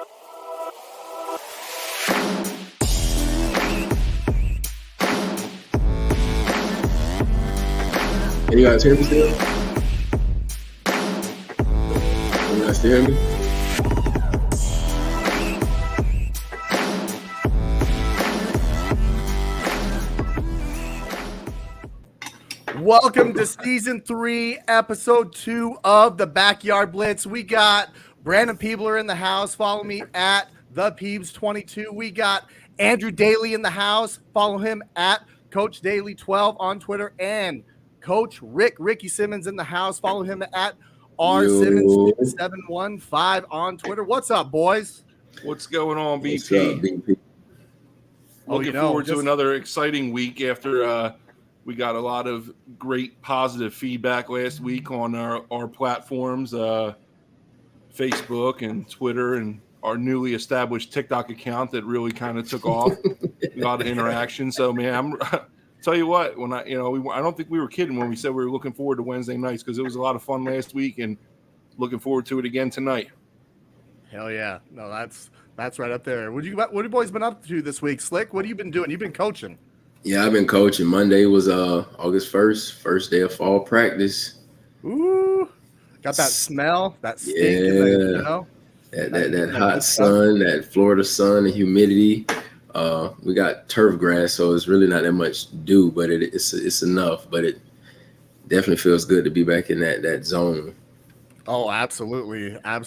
Can you guys hear me still? Can you guys still hear me? Welcome to Season 3, Episode 2 of the Backyard Blitz. We got Brandon Peebler in the house. Follow me at ThePeebs22. We got Andrew Daly in the house. Follow him at Coach Daly12 on Twitter. And Coach Rickie Simmons in the house. Follow him at RSimmons715 on Twitter. What's up, boys? What's going on, BP? What's up, BP? Looking forward to another exciting week after we got a lot of great positive feedback last week on our platforms, Facebook and Twitter, and our newly established TikTok account that really kind of took off. A lot of interaction. So, man, tell you what, when I don't think we were kidding when we said we were looking forward to Wednesday nights, because it was a lot of fun last week and looking forward to it again tonight. Hell yeah. No, that's right up there. What you boys been up to this week? Slick, what have you been doing? You've been coaching. Yeah, I've been coaching. Monday was August 1st, first day of fall practice. Ooh. Got that smell, that stink, that hot sun, that Florida sun, and humidity. We got turf grass, so it's really not that much dew, but it's enough. But it definitely feels good to be back in that zone. Oh, absolutely. I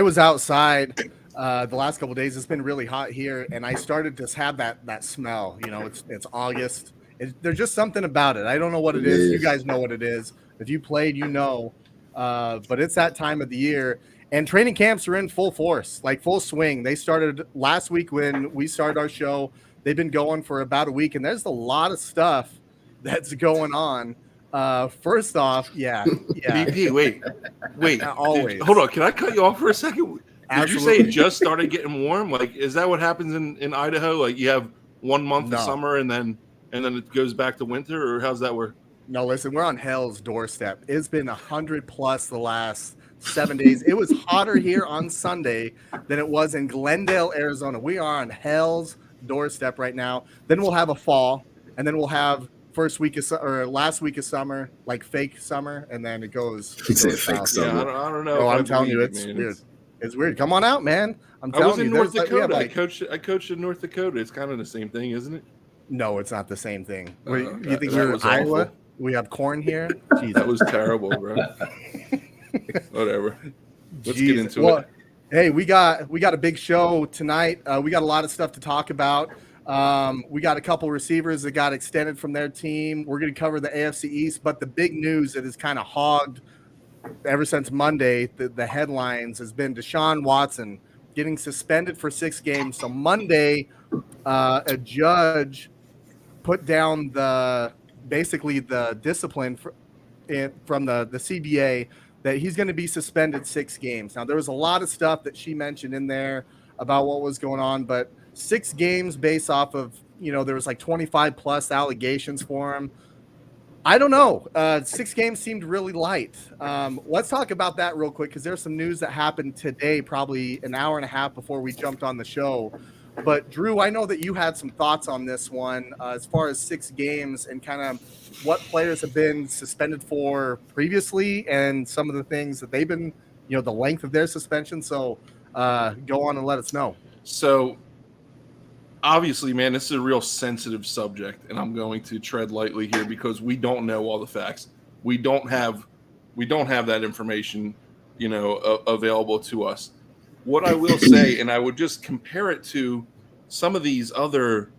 was outside the last couple of days. It's been really hot here, and I started to have that smell. You know, it's August. There's just something about it. I don't know what it is. You guys know what it is. If you played, you know. But it's that time of the year. And training camps are in full force, like full swing. They started last week when we started our show. They've been going for about a week, and there's a lot of stuff that's going on. First off, yeah. BP, wait. Always. Hold on. Can I cut you off for a second? Did you say Absolutely. it just started getting warm? Like, is that what happens in Idaho? Like, you have 1 month of summer and then it goes back to winter, or how's that work? No, listen, we're on hell's doorstep. It's been 100 plus the last 7 days. It was hotter here on Sunday than it was in Glendale, Arizona. We are on hell's doorstep right now. Then we'll have a fall, and then we'll have last week of summer, like fake summer, and then it goes. Fake summer. Yeah, I don't know. No, I'm telling you, it's weird. It's weird. Come on out, man. I was in North Dakota. I coached in North Dakota. It's kind of the same thing, isn't it? No, it's not the same thing. Okay. You think That we're was Iowa? awful. We have corn here. Jesus. That was terrible, bro. Whatever. Let's get into it. Hey, we got a big show tonight. We got a lot of stuff to talk about. We got a couple receivers that got extended from their team. We're going to cover the AFC East, but the big news that has kind of hogged ever since Monday, the headlines, has been Deshaun Watson getting suspended for 6 games. So Monday, a judge put down the discipline from the CBA that he's going to be suspended 6 games. Now, there was a lot of stuff that she mentioned in there about what was going on, but 6 games based off of, there was like 25 plus allegations for him. I don't know. 6 games seemed really light. Let's talk about that real quick, because there's some news that happened today, probably an hour and a half before we jumped on the show. But Drew, I know that you had some thoughts on this one as far as 6 games and kind of what players have been suspended for previously and some of the things that they've been, the length of their suspension. So go on and let us know. So obviously, man, this is a real sensitive subject, and I'm going to tread lightly here because we don't know all the facts. We don't have that information, available to us. What I will say, and I would just compare it to some of these other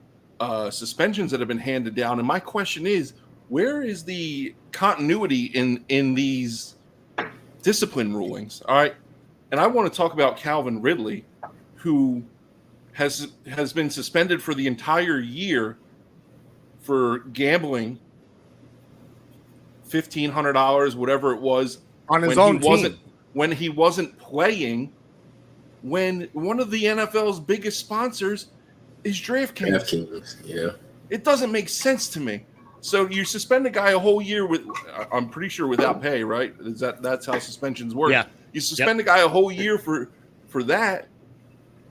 suspensions that have been handed down. And my question is, where is the continuity in these discipline rulings? All right. And I want to talk about Calvin Ridley, who has been suspended for the entire year for gambling $1,500, whatever it was, on his own team when he wasn't playing. When one of the NFL's biggest sponsors is DraftKings. Yeah. It doesn't make sense to me. So you suspend a guy a whole year I'm pretty sure without pay, right? That's how suspensions work. Yeah. You suspend a guy a whole year for for that.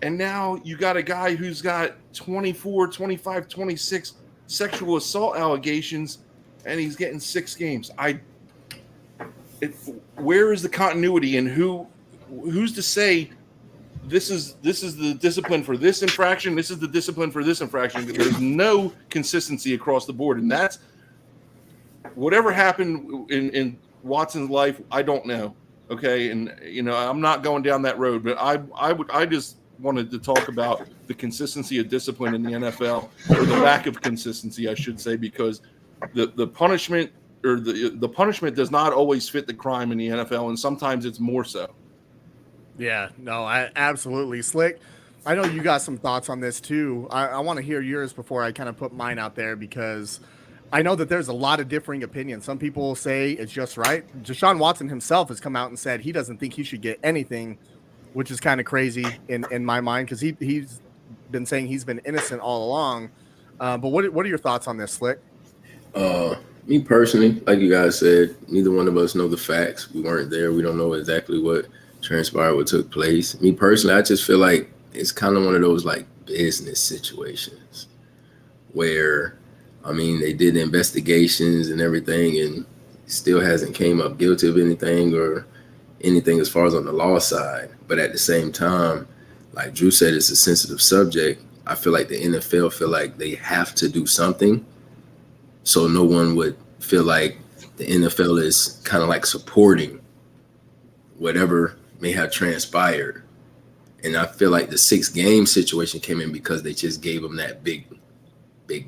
And now you got a guy who's got 24, 25, 26 sexual assault allegations, and he's getting 6 games. Where is the continuity, and who's to say this is the discipline for this infraction, this is the discipline for this infraction? There's no consistency across the board, and that's whatever happened in Watson's life. I don't know. Okay, and I'm not going down that road, but I just wanted to talk about the consistency of discipline in the NFL, or the lack of consistency, I should say, because the punishment or the punishment does not always fit the crime in the NFL, and sometimes it's more so. Yeah, no, I absolutely. Slick, I know you got some thoughts on this too. I want to hear yours before I kind of put mine out there, because I know that there's a lot of differing opinions. Some people say it's just right. Deshaun Watson himself has come out and said he doesn't think he should get anything, which is kind of crazy in my mind, because he's been saying he's been innocent all along. But what are your thoughts on this, Slick? Me personally, like you guys said, neither one of us know the facts. We weren't there. We don't know exactly what transpired, what took place. Me personally, I just feel like it's kind of one of those like business situations where, I mean, they did investigations and everything, and still hasn't came up guilty of anything or anything as far as on the law side. But at the same time, like Drew said, it's a sensitive subject. I feel like the NFL feel like they have to do something, so no one would feel like the NFL is kind of like supporting whatever may have transpired. And I feel like the 6-game situation came in because they just gave them that big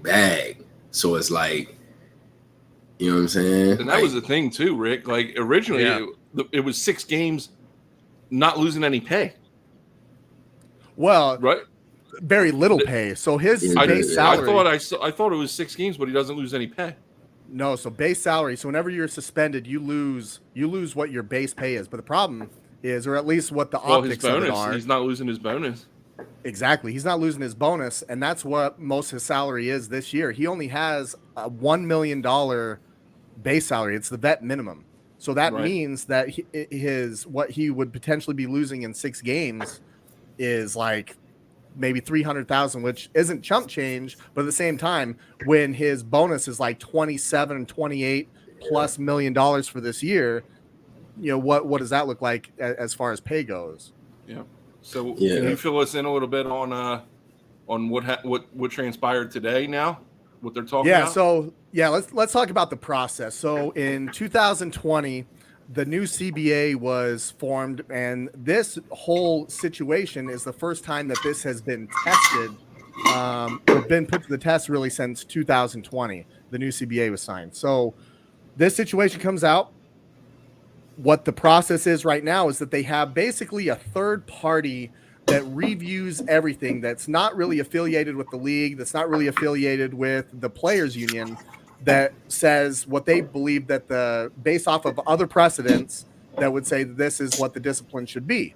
bag. So it's like, you know what I'm saying? And that was the thing too, Rick. Like originally it was 6 games not losing any pay. Well, right? Very little pay. So his base salary. I thought it was 6 games, but he doesn't lose any pay. No, so base salary. So whenever you're suspended, you lose what your base pay is. But the problem is, or at least what the optics his bonus, of it are. He's not losing his bonus. Exactly. He's not losing his bonus, and that's what most of his salary is this year. He only has a $1 million base salary. It's the vet minimum. So that means that what he would potentially be losing in 6 games is like maybe $300,000, which isn't chump change, but at the same time, when his bonus is like 27, 28 plus $1 million for this year, what does that look like as far as pay goes? Yeah. So can you fill us in a little bit on what transpired today now? What they're talking about? So let's talk about the process. So in 2020, the new CBA was formed, and this whole situation is the first time that this has been tested, or been put to the test really since 2020. The new CBA was signed. So this situation comes out. What the process is right now is that they have basically a third party that reviews everything that's not really affiliated with the league, that's not really affiliated with the players union, that says what they believe that based off of other precedents that would say that this is what the discipline should be.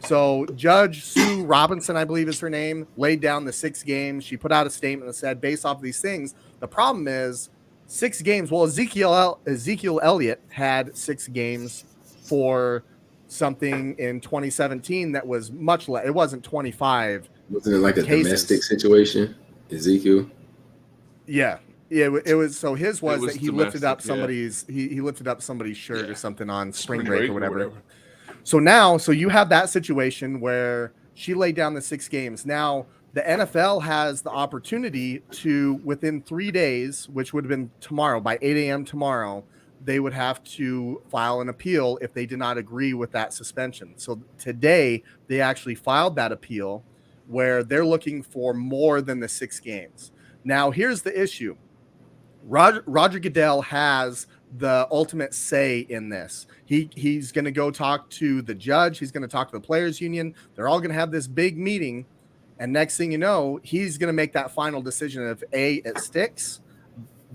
So Judge Sue Robinson, I believe is her name, laid down the 6 games. She put out a statement that said, based off of these things, the problem is 6 games. Well, Ezekiel Elliott had 6 games for something in 2017 that was much less. It wasn't 25. Wasn't it like a domestic situation, Ezekiel? Yeah. It was. So his was that he lifted up somebody's he lifted up somebody's shirt or something on spring break or whatever. So you have that situation where she laid down the 6 games. Now the NFL has the opportunity to, within 3 days, which would have been tomorrow, by 8 a.m. tomorrow, they would have to file an appeal if they did not agree with that suspension. So today they actually filed that appeal where they're looking for more than the 6 games. Now here's the issue. Roger Goodell has the ultimate say in this. He's going to go talk to the judge. He's going to talk to the players union. They're all going to have this big meeting. And next thing you know, he's going to make that final decision of A, it sticks,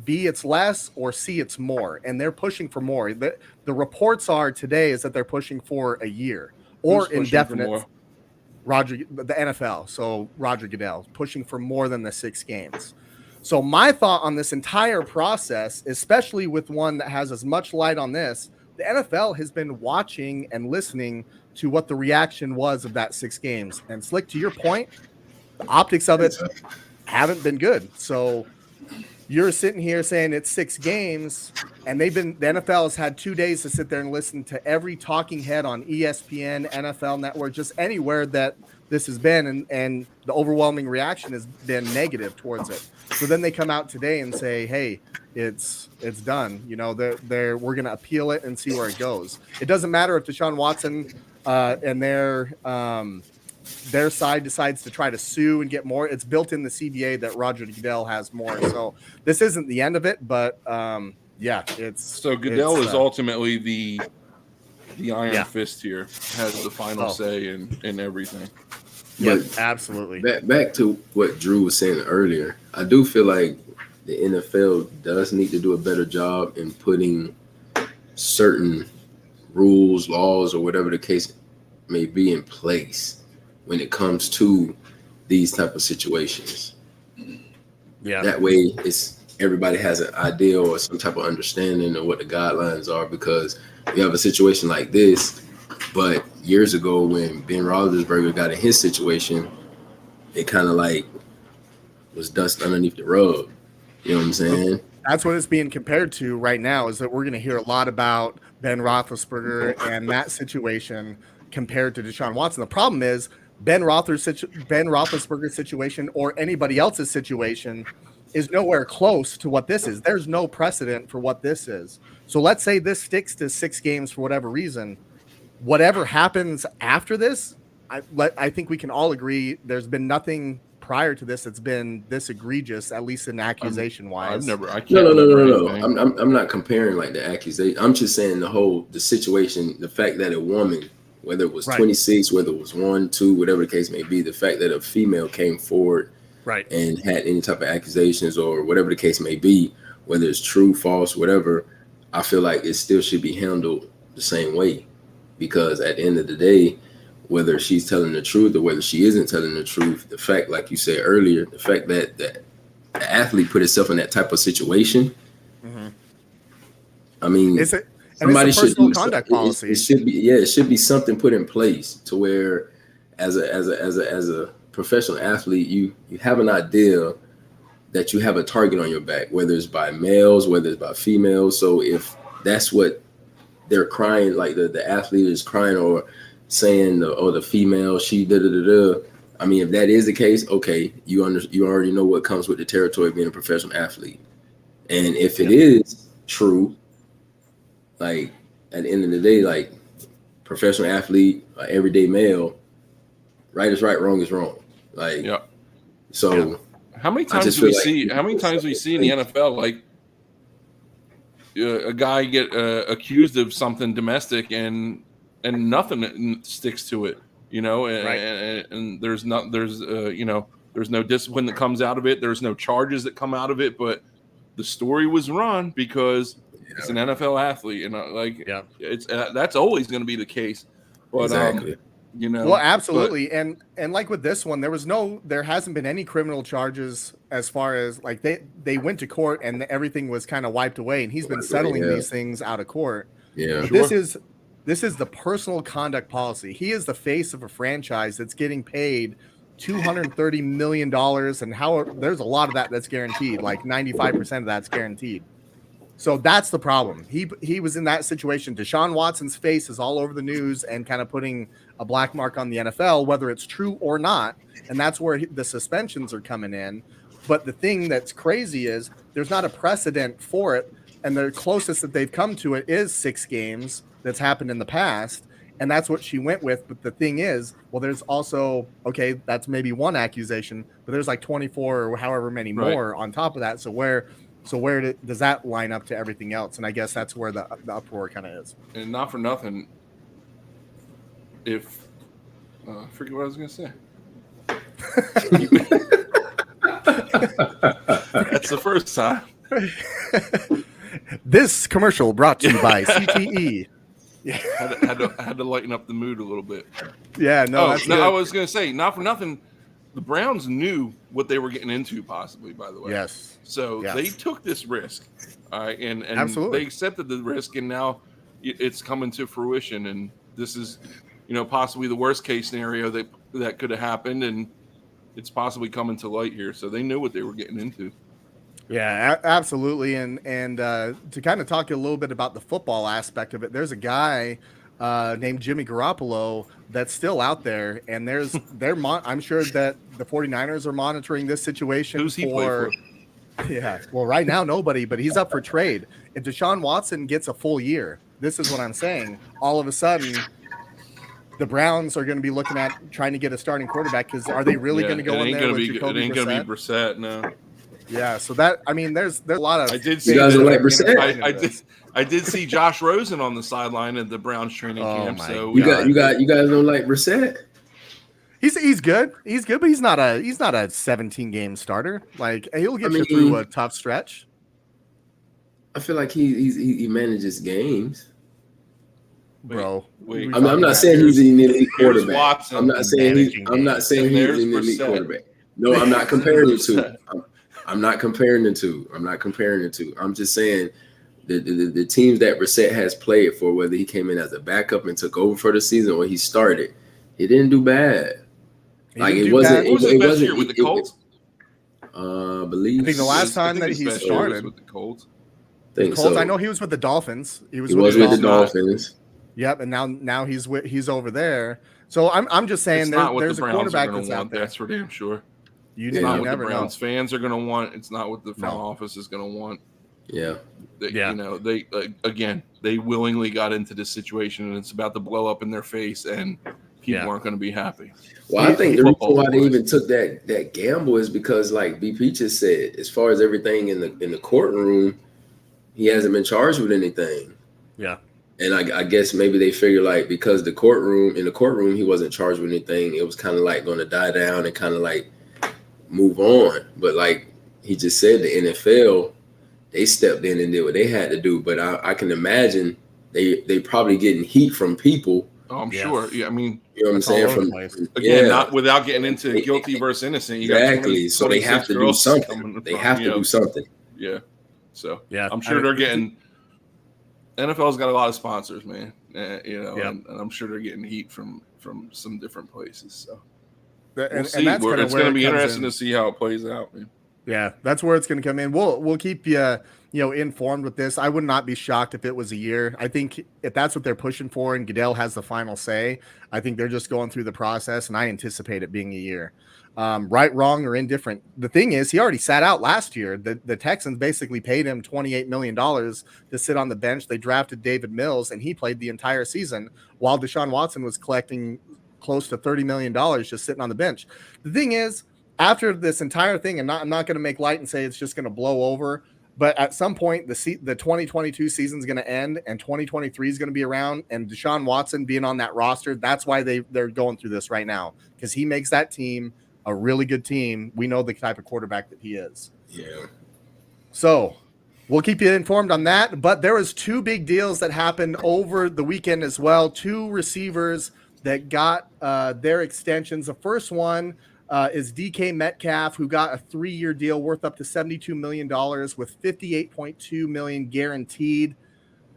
B, it's less, or C, it's more. And they're pushing for more. The reports are today is that they're pushing for a year or indefinite. The NFL. So Roger Goodell pushing for more than the 6 games. So my thought on this entire process, especially with one that has as much light on this the NFL has been watching and listening to what the reaction was of that 6 games. And Slick, to your point, the optics of it haven't been good. So you're sitting here saying it's 6 games, and the NFL has had 2 days to sit there and listen to every talking head on ESPN, NFL Network, just anywhere that this has been, and the overwhelming reaction has been negative towards it. So then they come out today and say, hey, it's done. You know, we're going to appeal it and see where it goes. It doesn't matter if Deshaun Watson and their side decides to try to sue and get more. It's built in the CBA that Roger Goodell has more. So this isn't the end of it, but it's so Goodell is ultimately the iron fist here, has the final say in everything. Yeah, absolutely. Back to what Drew was saying earlier, I do feel like the NFL does need to do a better job in putting certain rules, laws, or whatever the case may be in place when it comes to these type of situations. Yeah. That way everybody has an idea or some type of understanding of what the guidelines are, because you have a situation like this, but years ago when Ben Roethlisberger got in his situation, it kind of like was dust underneath the rug. You know what I'm saying? That's what it's being compared to right now, is that we're going to hear a lot about Ben Roethlisberger and that situation compared to Deshaun Watson. The problem is Ben Roethlisberger's situation or anybody else's situation is nowhere close to what this is. There's no precedent for what this is. So let's say this sticks to 6 games for whatever reason. Whatever happens after this, I think we can all agree there's been nothing prior to this that's been this egregious, at least in accusation wise. No. I'm not comparing like the accusation. I'm just saying the situation, the fact that a woman, whether it was 26, whether it was 1, 2, whatever the case may be, the fact that a female came forward and had any type of accusations or whatever the case may be, whether it's true, false, whatever, I feel like it still should be handled the same way. Because at the end of the day, whether she's telling the truth or whether she isn't telling the truth, the fact, like you said earlier, the fact that the athlete put itself in that type of situation, I mean, somebody should do conduct policy. It should be something put in place to where, as a professional athlete, you have an idea that you have a target on your back, whether it's by males, whether it's by females. So if that's what they're crying, like the athlete is crying or saying, the female, she da-da-da-da. I mean, if that is the case, okay, you already know what comes with the territory of being a professional athlete. And if it is true, like at the end of the day, like professional athlete, everyday male, right is right, wrong is wrong. Like, so how many times do we see? How many times we see in the NFL, like a guy get accused of something domestic and nothing sticks to it, you know, and there's no discipline that comes out of it. There's no charges that come out of it, but the story was run because it's an NFL athlete, and it's that's always going to be the case. But exactly. You know, well, absolutely, and like with this one, there hasn't been any criminal charges as far as like they went to court and everything was kind of wiped away, and he's been settling these things out of court. Yeah, This is the personal conduct policy. He is the face of a franchise that's getting paid $230 million, and there's a lot of that's guaranteed, like 95% of that's guaranteed. So that's the problem. He was in that situation. Deshaun Watson's face is all over the news and kind of putting a black mark on the NFL, whether it's true or not. And that's where the suspensions are coming in. But the thing that's crazy is there's not a precedent for it. And the closest that they've come to it is 6 games that's happened in the past. And that's what she went with. But the thing is, well, there's also, okay, that's maybe one accusation, but there's like 24 or however many more on top of that. So where does that line up to everything else? And I guess that's where the uproar kind of is. And not for nothing, if I forget what I was going to say. That's the first time. This commercial brought to you by CTE. Yeah, had to lighten up the mood a little bit. Yeah, no. I was going to say, not for nothing, the Browns knew what they were getting into, possibly. By the way, yes. So they took this risk, and absolutely. they accepted the risk, and now it's coming to fruition, and this is, possibly the worst case scenario that could have happened, and it's possibly coming to light here. So they knew what they were getting into. Yeah, absolutely. And to kind of talk a little bit about the football aspect of it, there's a guy named Jimmy Garoppolo that's still out there, and I'm sure that the 49ers are monitoring this situation. Who's he play for? Yeah, well, right now nobody, but he's up for trade. If Deshaun Watson gets a full year, this is what I'm saying. All of a sudden, the Browns are going to be looking at trying to get a starting quarterback, because are they really going to go in there with Jacoby Brissett? It ain't going to be Brissett, no. Yeah, so there's a lot of. I did see. You guys like Brissett? I did see Josh Rosen on the sideline at the Browns training camp. So you guys don't like Brissett? He's good. He's good, but he's not a 17 game starter. Like, he'll get you through a tough stretch. I feel like he manages games. Bro, I'm not saying he's an elite quarterback. I'm not saying he's an elite quarterback. No, I'm not comparing the two. I'm not comparing the two. I'm just saying the teams that Brissett has played for, whether he came in as a backup and took over for the season or he started, he didn't do bad. Like, it wasn't. What was his best year with the Colts? I think the last time that he started with the Colts. I know he was with the Dolphins. He was with the Dolphins. Yep, and now he's over there. So I'm just saying there's a quarterback that's out there. That's for damn sure. You not what never the Browns know. Fans are going to want. It's not what the front office is going to want. Yeah. They willingly got into this situation, and it's about to blow up in their face, and people aren't going to be happy. Well, I think the reason why they even took that gamble is because, like BP just said, as far as everything in the courtroom, he hasn't been charged with anything. Yeah. And I guess maybe they figure, like, because in the courtroom he wasn't charged with anything, it was kind of like going to die down and kind of like move on. But like he just said, the NFL, they stepped in and did what they had to do. But I can imagine they probably getting heat from people. Oh, I'm sure. Yeah, I mean, you know what I'm saying? Not without getting into guilty versus innocent. Exactly. So they have to do something. They have to do something. Yeah. So I'm sure they're getting. NFL's got a lot of sponsors, man. And I'm sure they're getting heat from some different places. So we'll see. It's going to be interesting to see how it plays out, man. Yeah, that's where it's going to come in. We'll keep you informed with this. I would not be shocked if it was a year. I think if that's what they're pushing for, and Goodell has the final say, I think they're just going through the process, and I anticipate it being a year. Right, wrong, or indifferent. The thing is, he already sat out last year. The Texans basically paid him $28 million to sit on the bench. They drafted David Mills, and he played the entire season, while Deshaun Watson was collecting close to $30 million just sitting on the bench. The thing is, after this entire thing, and I'm not going to make light and say it's just going to blow over, but at some point, the 2022 season is going to end, and 2023 is going to be around, and Deshaun Watson being on that roster, that's why they're going through this right now, because he makes that team a really good team. We know the type of quarterback that he is. Yeah. So we'll keep you informed on that. But there was two big deals that happened over the weekend as well. Two receivers that got their extensions. The first one is DK Metcalf, who got a 3-year deal worth up to $72 million with $58.2 million guaranteed.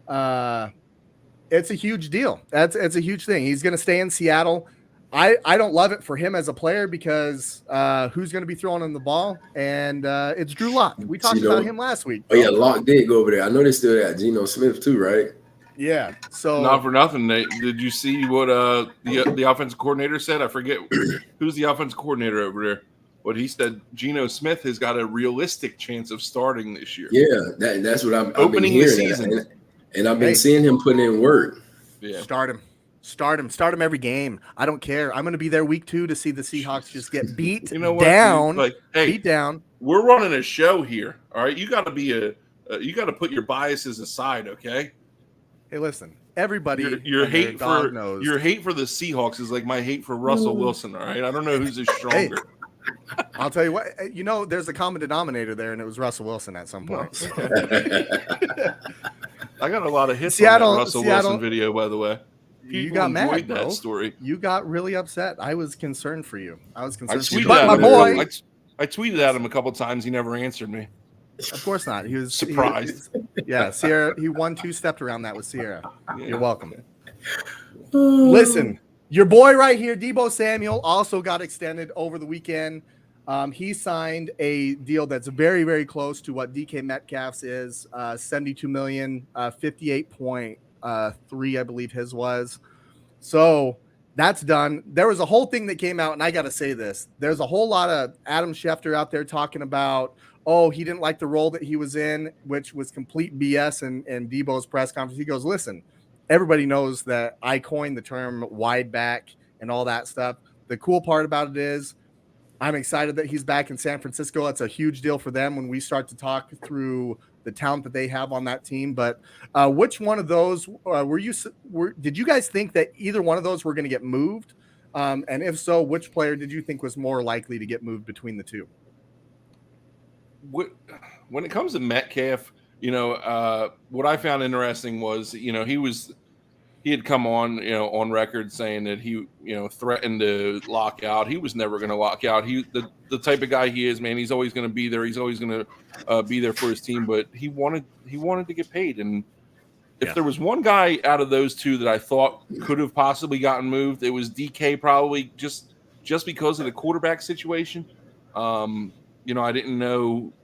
It's a huge deal. It's a huge thing. He's going to stay in Seattle. I don't love it for him as a player, because who's going to be throwing him the ball? And it's Drew Lock. We talked about him last week. Oh, yeah, Lock did go over there. I know they still got Geno Smith too, right? Yeah. So not for nothing, Nate. Did you see what the offensive coordinator said? I forget who's the offensive coordinator over there. What he said, Geno Smith has got a realistic chance of starting this year. Yeah, that's what I've been hearing. The season. And I've been seeing him putting in work. Yeah. Start him every game. I don't care. I'm going to be there week 2 to see the Seahawks just get beat down. Like, hey, beat down. We're running a show here. All right, you got to put your biases aside, okay? Hey, listen, everybody. Your hate for the Seahawks is like my hate for Russell Wilson. All right, I don't know who's stronger. Hey, I'll tell you what. There's a common denominator there, and it was Russell Wilson at some point. I got a lot of hits on that Russell Wilson video, by the way. You got mad, bro. That story. You got really upset. I was concerned for you. I tweeted at him a couple times. He never answered me. Of course not. He was surprised. Yeah, Sierra. He 1-2-stepped around that with Sierra. Yeah. You're welcome. Listen, your boy right here, Deebo Samuel, also got extended over the weekend. He signed a deal that's very, very close to what DK Metcalf's is, $72 million, 58.3, I believe his was. So that's done. There was a whole thing that came out, and I got to say this. There's a whole lot of Adam Schefter out there talking about, oh, he didn't like the role that he was in, which was complete BS in Deebo's press conference. He goes, listen, everybody knows that I coined the term wide back and all that stuff. The cool part about it is I'm excited that he's back in San Francisco. That's a huge deal for them when we start to talk through the talent that they have on that team. But which one of those did you guys think that either one of those were going to get moved? And if so, which player did you think was more likely to get moved between the two? When it comes to Metcalf, what I found interesting was, he had come on, on record saying that he, threatened to lock out. He was never going to lock out. The type of guy he is, man, he's always going to be there. He's always going to be there for his team, but he wanted to get paid. And if there was one guy out of those two that I thought could have possibly gotten moved, it was DK, probably just because of the quarterback situation. I didn't know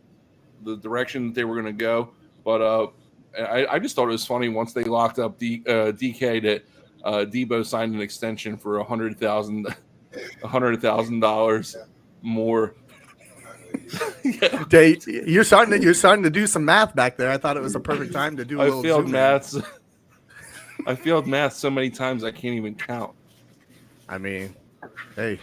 the direction that they were going to go, but I just thought it was funny once they locked up DK that Deebo signed an extension for $100,000 more. Yeah. You're starting to do some math back there. I thought it was a perfect time to do a little. I failed math so many times I can't even count. I mean, hey.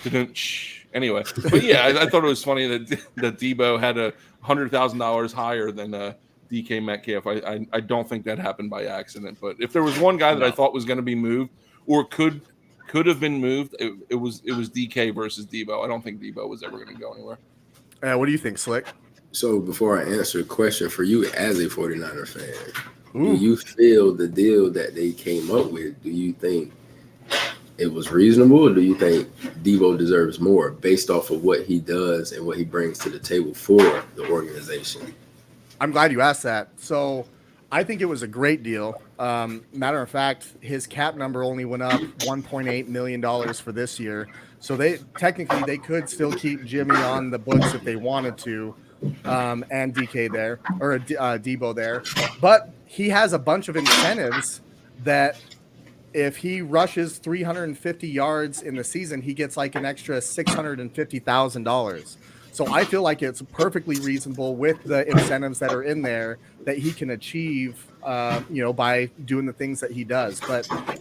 Anyway, but yeah, I thought it was funny that Deebo had $100,000 higher than DK Metcalf. I don't think that happened by accident. But if there was one guy that I thought was going to be moved or could have been moved, it was DK versus Deebo. I don't think Deebo was ever going to go anywhere. What do you think, Slick? So before I answer the question, for you as a 49er fan, do you feel the deal that they came up with, do you think it was reasonable, or do you think Deebo deserves more based off of what he does and what he brings to the table for the organization? I'm glad you asked that. So I think it was a great deal. Matter of fact, his cap number only went up $1.8 million for this year. So they could still keep Jimmy on the books if they wanted to, and DK there, or Deebo there. But he has a bunch of incentives that if he rushes 350 yards in the season, he gets like an extra $650,000. So I feel like it's perfectly reasonable with the incentives that are in there that he can achieve, by doing the things that he does. But I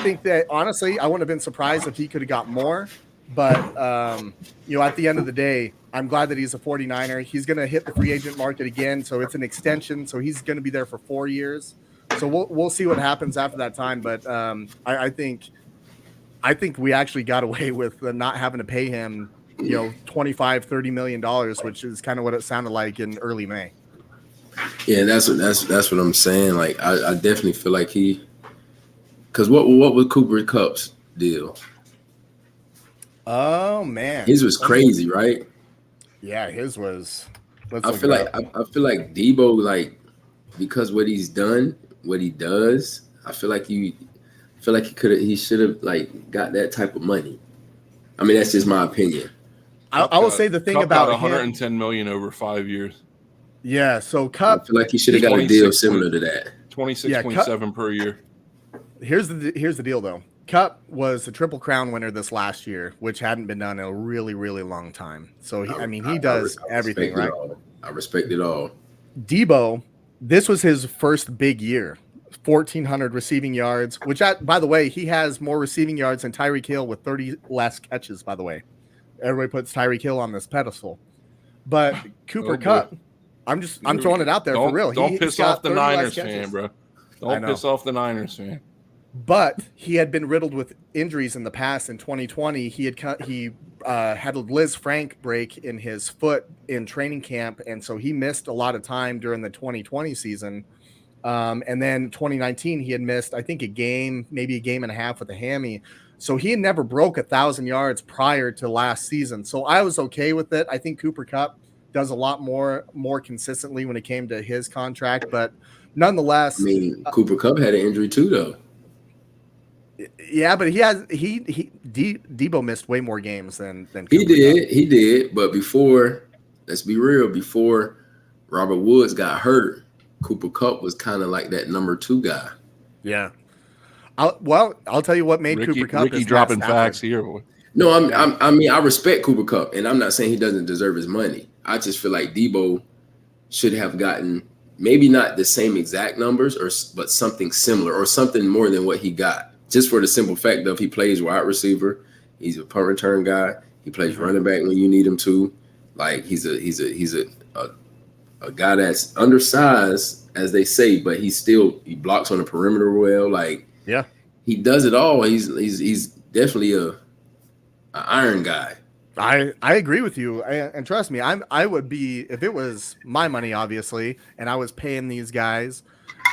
think that honestly, I wouldn't have been surprised if he could have got more. But, at the end of the day, I'm glad that he's a 49er. He's going to hit the free agent market again. So it's an extension. So he's going to be there for 4 years. So we'll see what happens after that time. But I think we actually got away with not having to pay him, $25-30 million, which is kind of what it sounded like in early May. Yeah, that's what I'm saying. Like, I definitely feel like because what was Cooper Kupp's deal? Oh man, his was crazy, right? Yeah, his was. I feel like Deebo, like, because what he's done, what he does, I feel like he should have like got that type of money. I mean, that's just my opinion. I will say the thing Kupp about $110 million over 5 years. Yeah, so Kupp, I feel like he should have got a deal similar to that. 26.7 per year. Here's the deal though. Kupp was the Triple Crown winner this last year, which hadn't been done in a really, really long time. So he does everything right. I respect it all. Deebo, this was his first big year. 1,400 receiving yards, which, by the way, he has more receiving yards than Tyreek Hill with 30 less catches, by the way. Everybody puts Tyreek Hill on this pedestal. But Cooper Kupp, I'm throwing it out there for real. Don't piss off the Niners fan, bro. Don't piss off the Niners fan. But he had been riddled with injuries in the past. In 2020, he had a Liz Frank break in his foot in training camp, and so he missed a lot of time during the 2020 season. And then 2019, he had missed, I think, maybe a game and a half with a hammy. So he had never broke 1,000 yards prior to last season. So I was okay with it. I think Cooper Kupp does a lot more consistently when it came to his contract, but nonetheless, I mean, Cooper Kupp had an injury too, though. yeah, but Debo missed way more games than He Cooper did, Kupp. he did. But before, let's be real, before Robert Woods got hurt, Cooper Kupp was kind of like that number 2 guy. Yeah. I'll tell you what made Cooper Kupp Rickie is dropping Matt Stafford. facts here. Boy. No, I mean, I respect Cooper Kupp, and I'm not saying he doesn't deserve his money. I just feel like Debo should have gotten maybe not the same exact numbers, but something similar or something more than what he got. Just for the simple fact of he plays wide receiver, he's a punt return guy, he plays running back when you need him to. Like he's a guy that's undersized, as they say, but he blocks on the perimeter well. Like yeah, he does it all. He's definitely an iron guy. I agree with you, and trust me, I would be, if it was my money, obviously, and I was paying these guys.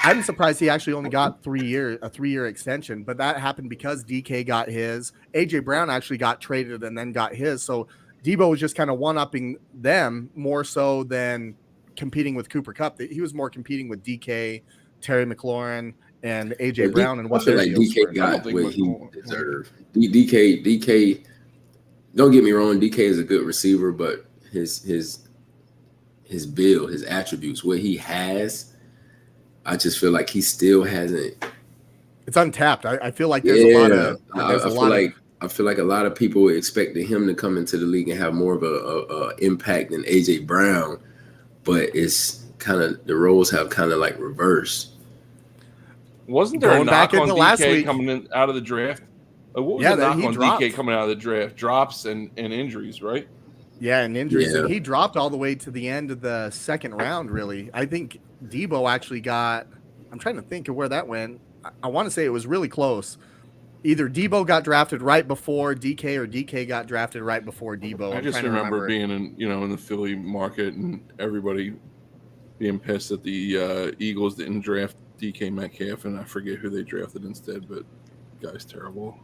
I'm surprised he actually only got a 3-year extension, but that happened because DK got his. AJ Brown actually got traded and then got his. So Debo was just kind of one-upping them more so than competing with Cooper Kupp. He was more competing with DK, Terry McLaurin, and AJ Brown, and what their deals were. DK got what he deserved. DK. Don't get me wrong, DK is a good receiver, but his build, his attributes, what he has, I just feel like he still hasn't. It's untapped. I feel like there's a lot of. I feel like a lot of people expected him to come into the league and have more of a impact than AJ Brown, but it's kind of the roles have kind of like reversed. Wasn't there a knock on DK coming in out of the draft? What was the knock on DK coming out of the draft? Drops and injuries, right? Yeah, and injuries. Yeah. And he dropped all the way to the end of the second round, really. I think Debo actually got – I'm trying to think of where that went. I want to say it was really close. Either Debo got drafted right before DK or DK got drafted right before Debo. I just remember being in the Philly market and everybody being pissed that the Eagles didn't draft DK Metcalf, and I forget who they drafted instead, but the guy's terrible.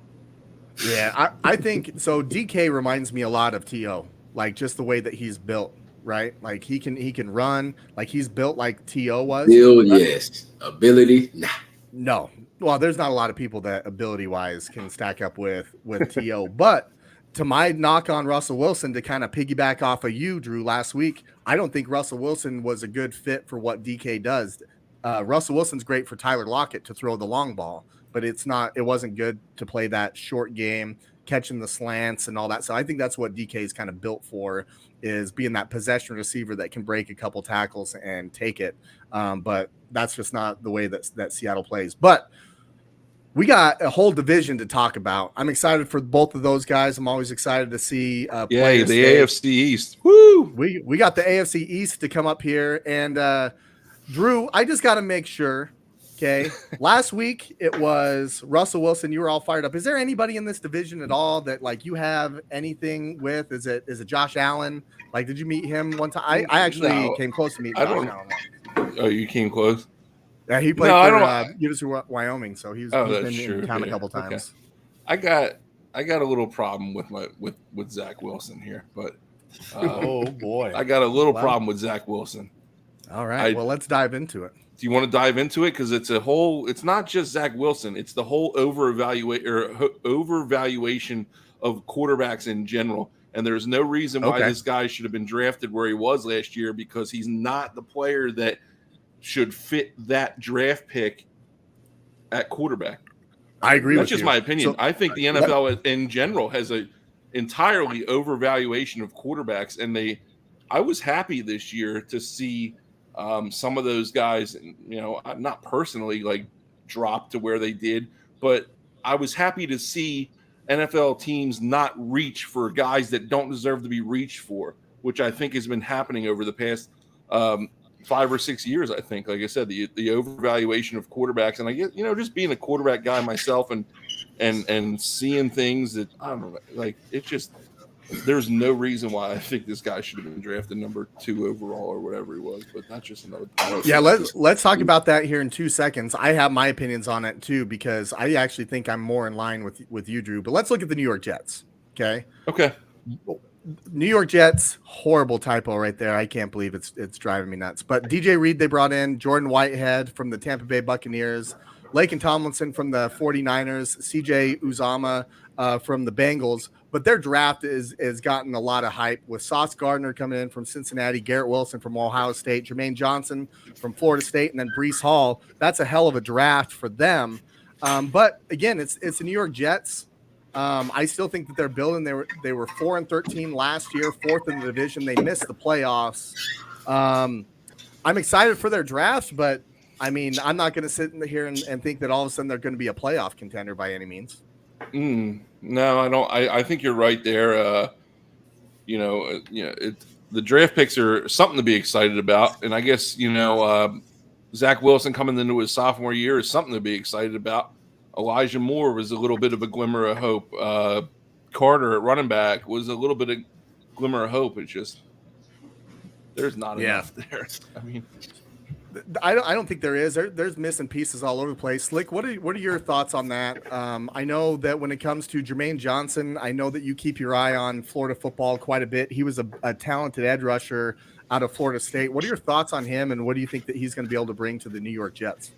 Yeah, I think so. DK reminds me a lot of T.O., like just the way that he's built, right? Like he can run, like he's built like T.O. was. Build, yes. Ability, nah. No. Well, there's not a lot of people that ability-wise can stack up with T.O. But to my knock on Russell Wilson, to kind of piggyback off of you, Drew, last week, I don't think Russell Wilson was a good fit for what DK does. Russell Wilson's great for Tyler Lockett to throw the long ball, but it wasn't good to play that short game, catching the slants and all that. So I think that's what DK is kind of built for, is being that possession receiver that can break a couple tackles and take it. But that's just not the way that Seattle plays. But we got a whole division to talk about. I'm excited for both of those guys. I'm always excited to see the AFC East. Woo! We got the AFC East to come up here. And Drew, I just got to make sure. Okay. Last week it was Russell Wilson. You were all fired up. Is there anybody in this division at all that like you have anything with? Is it Josh Allen? Like, did you meet him one time? I actually came close to meeting Josh Allen. Oh, you came close? Yeah, he played for University of Wyoming, so he's been in town a couple times. Okay. I got a little problem with Zach Wilson here, but oh boy, I got a little problem with Zach Wilson. All right, well, let's dive into it. Do you want to dive into it? Because it's not just Zach Wilson. It's the whole overvaluation of quarterbacks in general. And there's no reason why this guy should have been drafted where he was last year, because he's not the player that should fit that draft pick at quarterback. I agree with you. That's just my opinion. So, I think the NFL in general has a entirely overvaluation of quarterbacks. And I was happy this year to see some of those guys, not personally like drop to where they did, but I was happy to see NFL teams not reach for guys that don't deserve to be reached for, which I think has been happening over the past 5 or 6 years. I think, like I said, the overvaluation of quarterbacks, and I get, just being a quarterback guy myself and seeing things that I don't know, like it just. There's no reason why I think this guy should have been drafted number 2 overall or whatever he was, but that's just another. Yeah, let's talk about that here in 2 seconds. I have my opinions on it too, because I actually think I'm more in line with you, Drew. But let's look at the New York Jets. Okay. New York Jets, horrible typo right there. I can't believe it's driving me nuts. But DJ Reed, they brought in Jordan Whitehead from the Tampa Bay Buccaneers, Laken Tomlinson from the 49ers, CJ Uzama from the Bengals. But their draft is gotten a lot of hype with Sauce Gardner coming in from Cincinnati, Garrett Wilson from Ohio State, Jermaine Johnson from Florida State, and then Breece Hall. That's a hell of a draft for them. But again, it's the New York Jets. I still think that they're building. They were 4-13 last year, fourth in the division. They missed the playoffs. I'm excited for their draft, but I mean, I'm not going to sit in here and think that all of a sudden they're going to be a playoff contender by any means. No, I don't. I think you're right there. The draft picks are something to be excited about, and I guess Zach Wilson coming into his sophomore year is something to be excited about. Elijah Moore was a little bit of a glimmer of hope. Carter at running back was a little bit of glimmer of hope. It's just there's not enough there. I mean, I don't think there is. There's missing pieces all over the place. Slick, what are your thoughts on that? I know that when it comes to Jermaine Johnson, I know that you keep your eye on Florida football quite a bit. He was a talented edge rusher out of Florida State. What are your thoughts on him, and what do you think that he's going to be able to bring to the New York Jets?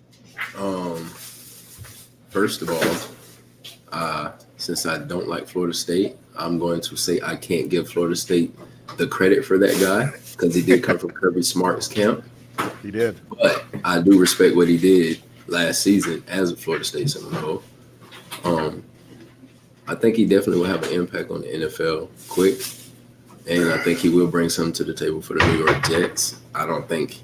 First of all, since I don't like Florida State, I'm going to say I can't give Florida State the credit for that guy because he did come from Kirby Smart's camp. He did. But I do respect what he did last season as a Florida State Seminole. I think he definitely will have an impact on the NFL quick. And I think he will bring something to the table for the New York Jets. I don't think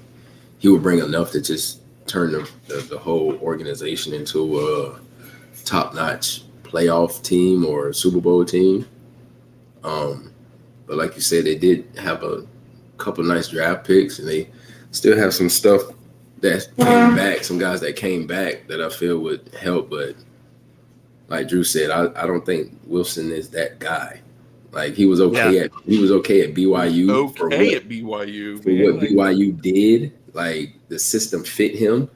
he will bring enough to just turn the whole organization into a top-notch playoff team or Super Bowl team. But like you said, they did have a couple nice draft picks, and they still have some stuff that came back, some guys that came back that I feel would help. But like Drew said, I don't think Wilson is that guy. Like he was okay at BYU. For what BYU did, like the system fit him.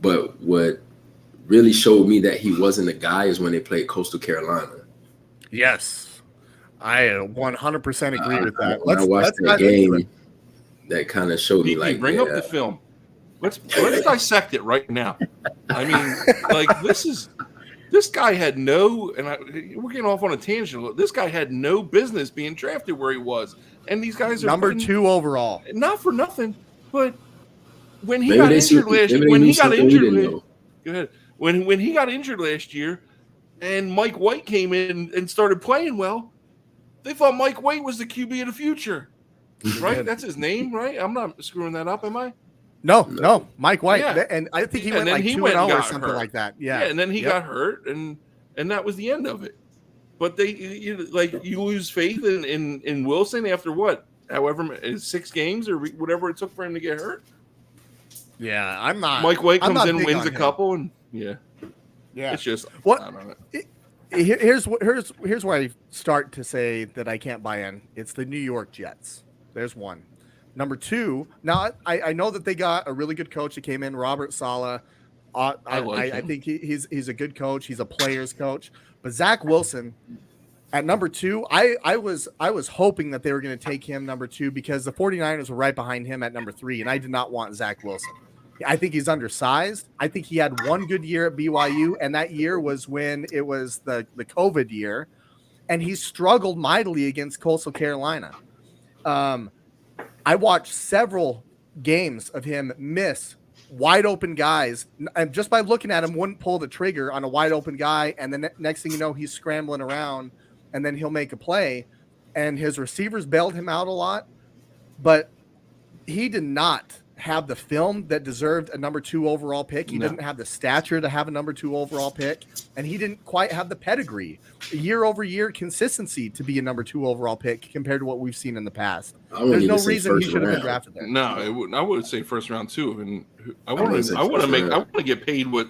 But what really showed me that he wasn't a guy is when they played Coastal Carolina. Yes, I 100% agree with that. When I watched that game, that kind of showed me like bring up the film. Let's dissect it right now. I mean, like this guy had no, and we're getting off on a tangent. This guy had no business being drafted where he was, and these guys are number 2 overall. Not for nothing, but when he got injured last year, when he got injured last year, and Mike White came in and started playing well, they thought Mike White was the QB of the future. Right? That's his name, right? I'm not screwing that up, am I? No, Mike White. Yeah. And I think he went like 2-0 or something like that. Yeah, and then he got hurt, and that was the end of it. But you lose faith in Wilson after what? However, 6 games or whatever it took for him to get hurt. Yeah, I'm not. Mike White comes in, wins a couple, and it's just what. I don't know. Here's where I start to say that I can't buy in. It's the New York Jets. There's one. Number 2. Now I know that they got a really good coach that came in, Robert Saleh. I think he's a good coach. He's a player's coach. But Zach Wilson at number 2, I was hoping that they were going to take him number 2 because the 49ers were right behind him at number 3, and I did not want Zach Wilson. I think he's undersized. I think he had one good year at BYU, and that year was when it was the COVID year, and he struggled mightily against Coastal Carolina. I watched several games of him miss wide open guys, and just by looking at him, wouldn't pull the trigger on a wide open guy, and then next thing you know, he's scrambling around, and then he'll make a play, and his receivers bailed him out a lot, but he did not have the film that deserved a number 2 overall pick. He didn't have the stature to have a number 2 overall pick, and he didn't quite have the pedigree, year over year consistency to be a number 2 overall pick compared to what we've seen in the past. There's no reason he should have been drafted there. No, I would say first round too, and I want to get paid what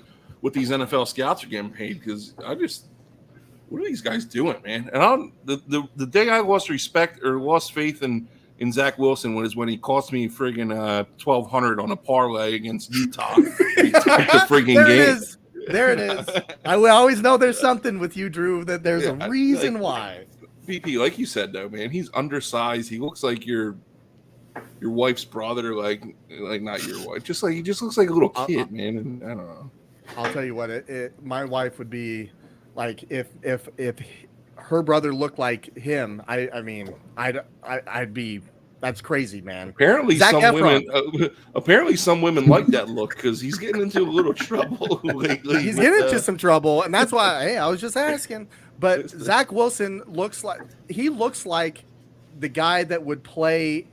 these NFL scouts are getting paid because what are these guys doing, man? And the day I lost respect or lost faith in Zach Wilson was when he cost me friggin' $1,200 on a parlay against Utah. He took the friggin' game. There it is. I always know there's something with you, Drew, that there's a reason why. VP, like you said though, man, he's undersized. He looks like your wife's brother, like not your wife. He just looks like a little kid, man. And I don't know. I'll tell you what, my wife would be like if her brother looked like him. I'd be. That's crazy, man. Apparently, Zac some women like that look because he's getting into a little trouble lately. He's getting into some trouble, and that's why. I was just asking. But Zach Wilson looks like the guy that would play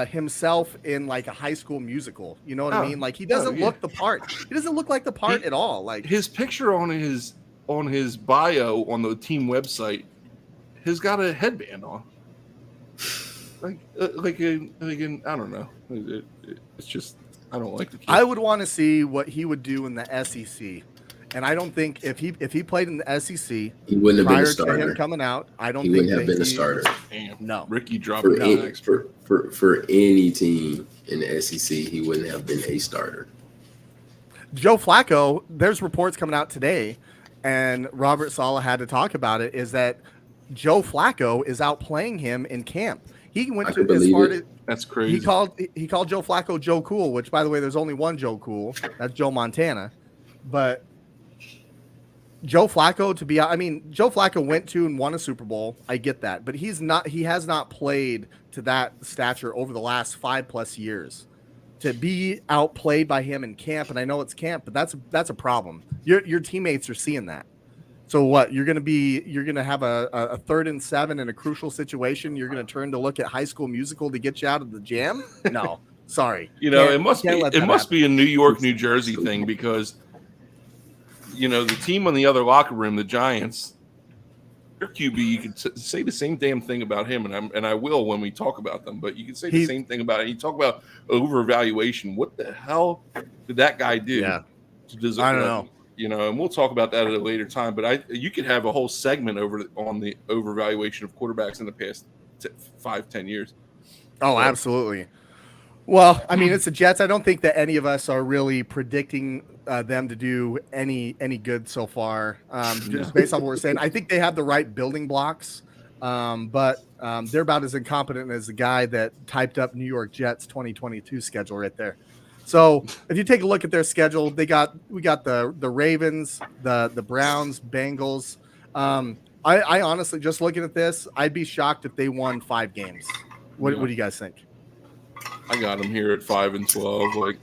himself in like a High School Musical. You know what I mean? Like he doesn't look the part. He doesn't look like the part at all. Like his picture on his bio on the team website has got a headband on. I don't know. It's just I don't like the kid. I would want to see what he would do in the SEC, and I don't think if he played in the SEC, he wouldn't have been a starter. To him coming out, I don't he think wouldn't have been a starter. Damn. No, Rickie dropping for any team in the SEC, he wouldn't have been a starter. Joe Flacco, there's reports coming out today, and Robert Saleh had to talk about it. Is that Joe Flacco is out playing him in camp? He went to as far as that's crazy. He called Joe Flacco Joe Cool, which by the way, there's only one Joe Cool. That's Joe Montana. But Joe Flacco Joe Flacco went to and won a Super Bowl. I get that, but he has not played to that stature over the last 5+ years. To be outplayed by him in camp, and I know it's camp, but that's a problem. Your teammates are seeing that. So what you're gonna have a 3rd and 7 in a crucial situation. You're gonna turn to look at High School Musical to get you out of the jam? No, sorry. It must be a New York, New Jersey thing because the team on the other locker room, the Giants, their QB, you could say the same damn thing about him, and I will when we talk about them. But you can say the same thing about it. You talk about overvaluation. What the hell did that guy do? Yeah, to deserve, I don't know. And we'll talk about that at a later time. But you could have a whole segment on the overvaluation of quarterbacks in the past 5-10 years. Oh, absolutely. Well, I mean, it's the Jets. I don't think that any of us are really predicting them to do any good so far, just based on what we're saying. I think they have the right building blocks, but they're about as incompetent as the guy that typed up New York Jets 2022 schedule right there. So if you take a look at their schedule, we got the Ravens, the Browns, Bengals. I honestly, just looking at this, I'd be shocked if they won 5 games. What do you guys think? I got them here at 5-12.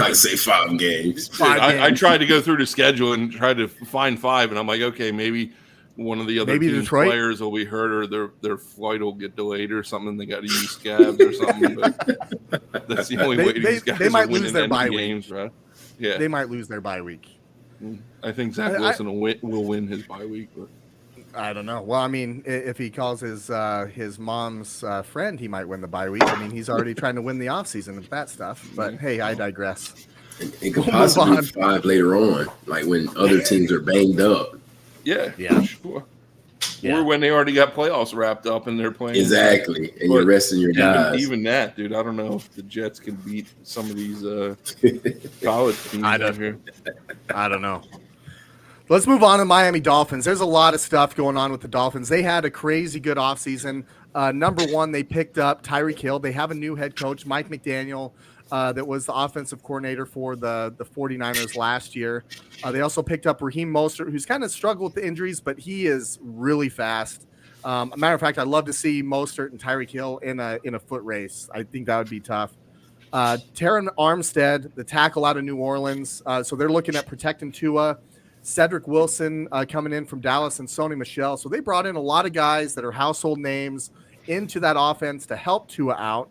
I'd say 5 games. I tried to go through the schedule and tried to find 5, and I'm like, okay, maybe one of the other team's players will be hurt or their flight will get delayed or something. They got to use scabs or something. But that's the only way these guys might lose their bye games, week. Right? Yeah, they might lose their bye week. I think Zach Wilson will win his bye week. But. I don't know. Well, I mean, if he calls his mom's friend, he might win the bye week. I mean, he's already trying to win the offseason with that stuff. But hey, I digress. It could possibly be 5 later on, like when other teams are banged up. Yeah. Sure. Yeah. Or when they already got playoffs wrapped up and they're playing. Exactly. And you're resting your guys. Even that, dude, I don't know if the Jets can beat some of these college teams out here. I don't know. Let's move on to Miami Dolphins. There's a lot of stuff going on with the Dolphins. They had a crazy good offseason. Number one, they picked up Tyreek Hill. They have a new head coach, Mike McDaniel, that was the offensive coordinator for the 49ers last year. They also picked up Raheem Mostert, who's kind of struggled with the injuries, but he is really fast. A matter of fact, I'd love to see Mostert and Tyreek Hill in a foot race. I think that would be tough. Teron Armstead, the tackle out of New Orleans. So they're looking at protecting Tua. Cedric Wilson coming in from Dallas and Sony Michel. So they brought in a lot of guys that are household names into that offense to help Tua out.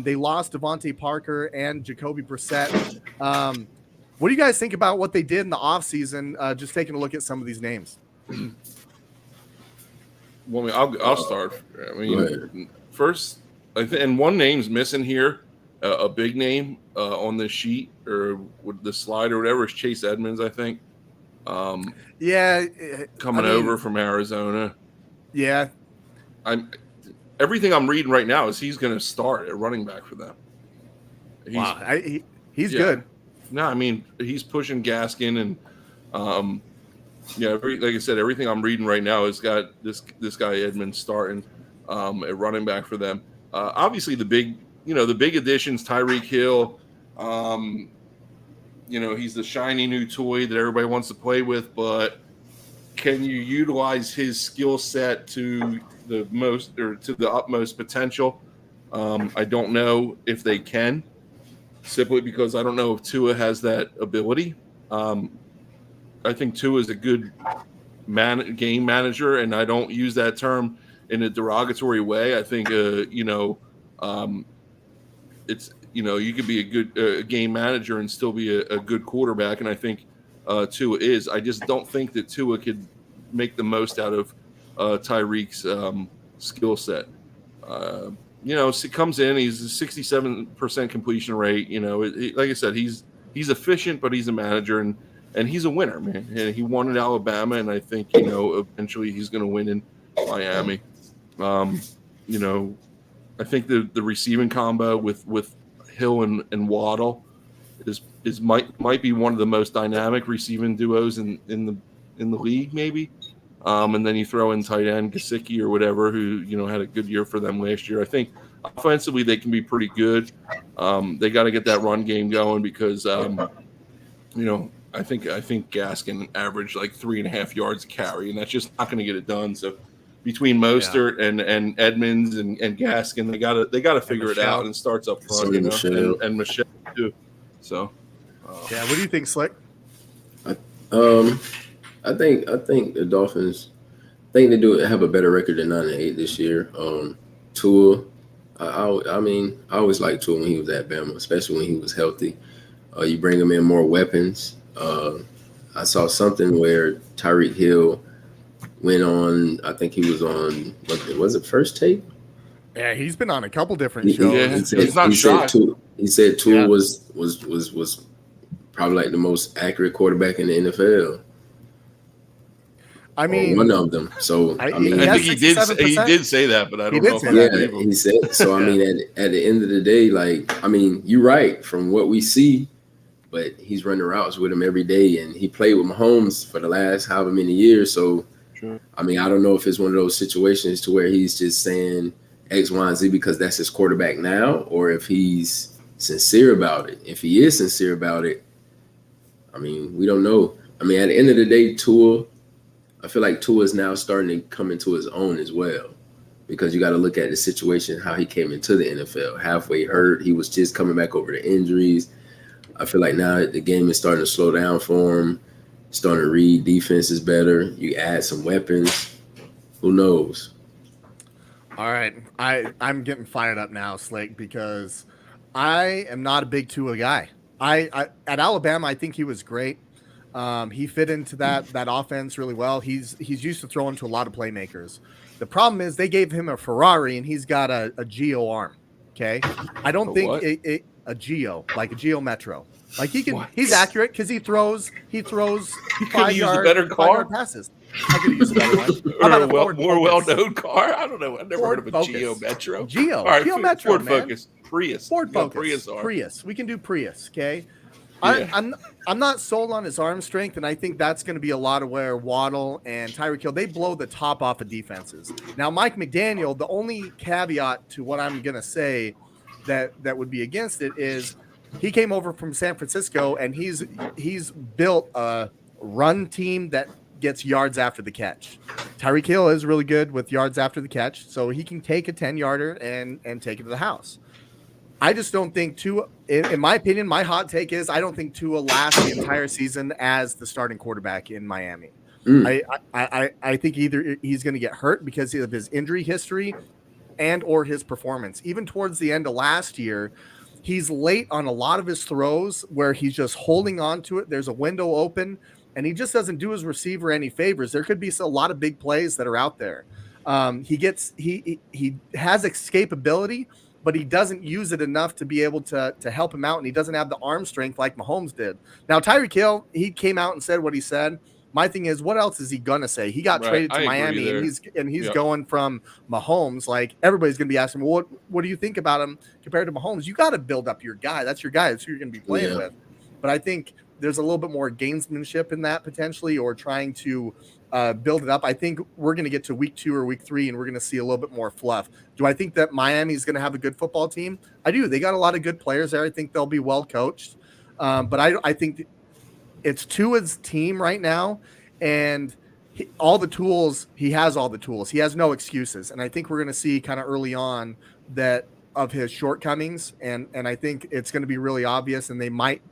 They lost Devontae Parker and Jacoby Brissett. What do you guys think about what they did in the offseason, just taking a look at some of these names? Well, I'll start. I mean, first, and one name's missing here, a big name on the sheet or with the slide or whatever is Chase Edmonds, I think. Coming over from Arizona. Yeah. Everything I'm reading right now is he's going to start at running back for them. He's good. No, I mean, he's pushing Gaskin and Yeah, like I said, everything I'm reading right now has got this guy Edmonds starting at running back for them. Obviously, the big additions, Tyreek Hill. He's the shiny new toy that everybody wants to play with, but can you utilize his skill set to the most or to the utmost potential? I don't know if they can, simply because I don't know if Tua has that ability. I think Tua is a good game manager, and I don't use that term in a derogatory way. I think it's you could be a good game manager and still be a good quarterback, and I think Tua is. I just don't think that Tua could make the most out of Tyreek's skill set. He comes in, he's a 67% completion rate. Like I said, he's efficient, but he's a manager, and he's a winner, man. And he won in Alabama, and I think eventually he's going to win in Miami. I think the receiving combo with Hill and Waddle might be one of the most dynamic receiving duos in the league, maybe. And then you throw in tight end Gesicki or whatever, who had a good year for them last year. I think offensively they can be pretty good. They got to get that run game going because I think Gaskin averaged like 3.5 yards a carry, and that's just not going to get it done. So between Mostert and Edmonds and Gaskin, they got to figure it out, and it starts up front, and Michelle too. So what do you think, Slick? I think the Dolphins. I think they have a better record than 9-8 this year. Tua, I always liked Tua when he was at Bama, especially when he was healthy. You bring him in more weapons. I saw something where Tyreek Hill went on. I think he was on. Was it First Take? Yeah, he's been on a couple different shows. He's not shy. He said Tua was probably like the most accurate quarterback in the NFL. I mean, one of them. So I think he did say that, but I don't know. He said so. I mean, at the end of the day, you're right from what we see, but he's running routes with him every day, and he played with Mahomes for the last however many years. So, sure. I don't know if it's one of those situations to where he's just saying X, Y, and Z because that's his quarterback now, or if he's sincere about it. If he is sincere about it, we don't know. At the end of the day, I feel like Tua is now starting to come into his own as well, because you got to look at the situation, how he came into the NFL, halfway hurt. He was just coming back over the injuries. I feel like now the game is starting to slow down for him, starting to read defenses better. You add some weapons. Who knows? All right. I'm getting fired up now, Slake, because I am not a big Tua guy. At Alabama, I think he was great. He fit into that offense really well. He's used to throwing to a lot of playmakers. The problem is they gave him a Ferrari and he's got a Geo arm. Okay, I don't think a Geo, like a Geo Metro. Like he's accurate because he throws 5 yard passes. I could use a better one. How about a more well-known car? I don't know. I've never heard of a Geo Metro. Geo Metro, Ford Focus, Prius. Ford Focus, Prius. We can do Prius. Okay. Yeah. I'm not sold on his arm strength, and I think that's going to be a lot of where Waddle and Tyreek Hill, they blow the top off of defenses. Now, Mike McDaniel, the only caveat to what I'm going to say that would be against it is he came over from San Francisco, and he's built a run team that gets yards after the catch. Tyreek Hill is really good with yards after the catch, so he can take a 10-yarder and take it to the house. I just don't think Tua, in my opinion, my hot take is I don't think Tua lasts the entire season as the starting quarterback in Miami. I think either he's going to get hurt because of his injury history and or his performance. Even towards the end of last year, he's late on a lot of his throws where he's just holding on to it. There's a window open, and he just doesn't do his receiver any favors. There could be a lot of big plays that are out there. He has escapability, but he doesn't use it enough to be able to help him out, and he doesn't have the arm strength like Mahomes did. Now, Tyreek Hill, he came out and said what he said. My thing is, what else is he gonna say? He got traded to Miami, and he's going from Mahomes. Like, everybody's gonna be asking, well, what do you think about him compared to Mahomes? You got to build up your guy. That's your guy. That's who you're gonna be playing with. But I think there's a little bit more gamesmanship in that potentially, or trying to build it up. I think we're going to get to week 2 or week 3, and we're going to see a little bit more fluff. Do I think that Miami is going to have a good football team? I do. They got a lot of good players there. I think they'll be well coached. But I think it's Tua's team right now, and all the tools, he has all the tools. He has no excuses. And I think we're going to see kind of early on that of his shortcomings. And I think it's going to be really obvious, and they might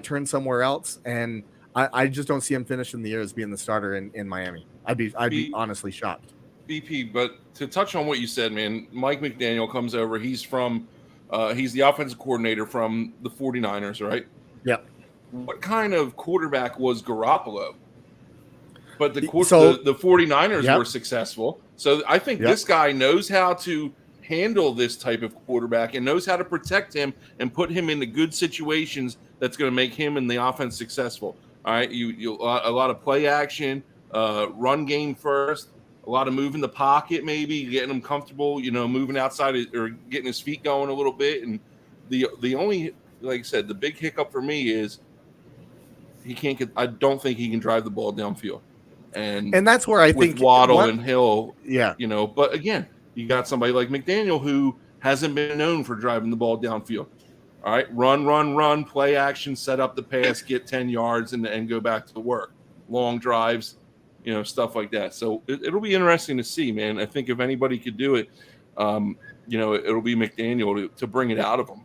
turn somewhere else. And I just don't see him finishing the year as being the starter in Miami. I'd be honestly shocked. BP, but to touch on what you said, man, Mike McDaniel comes over. He's the offensive coordinator from the 49ers, right? Yep. What kind of quarterback was Garoppolo? But the 49ers were successful. So I think this guy knows how to handle this type of quarterback and knows how to protect him and put him into good situations that's going to make him and the offense successful. All right, you a lot of play action, run game first, a lot of moving the pocket, maybe getting him comfortable, moving outside or getting his feet going a little bit. And the only, like I said, the big hiccup for me is I don't think he can drive the ball downfield. And that's where I think Waddle and Hill, yeah, but again, you got somebody like McDaniel who hasn't been known for driving the ball downfield. All right, run, play action, set up the pass, get 10 yards, and go back to work. Long drives, stuff like that. So it'll be interesting to see, man. I think if anybody could do it, it'll be McDaniel to bring it out of him.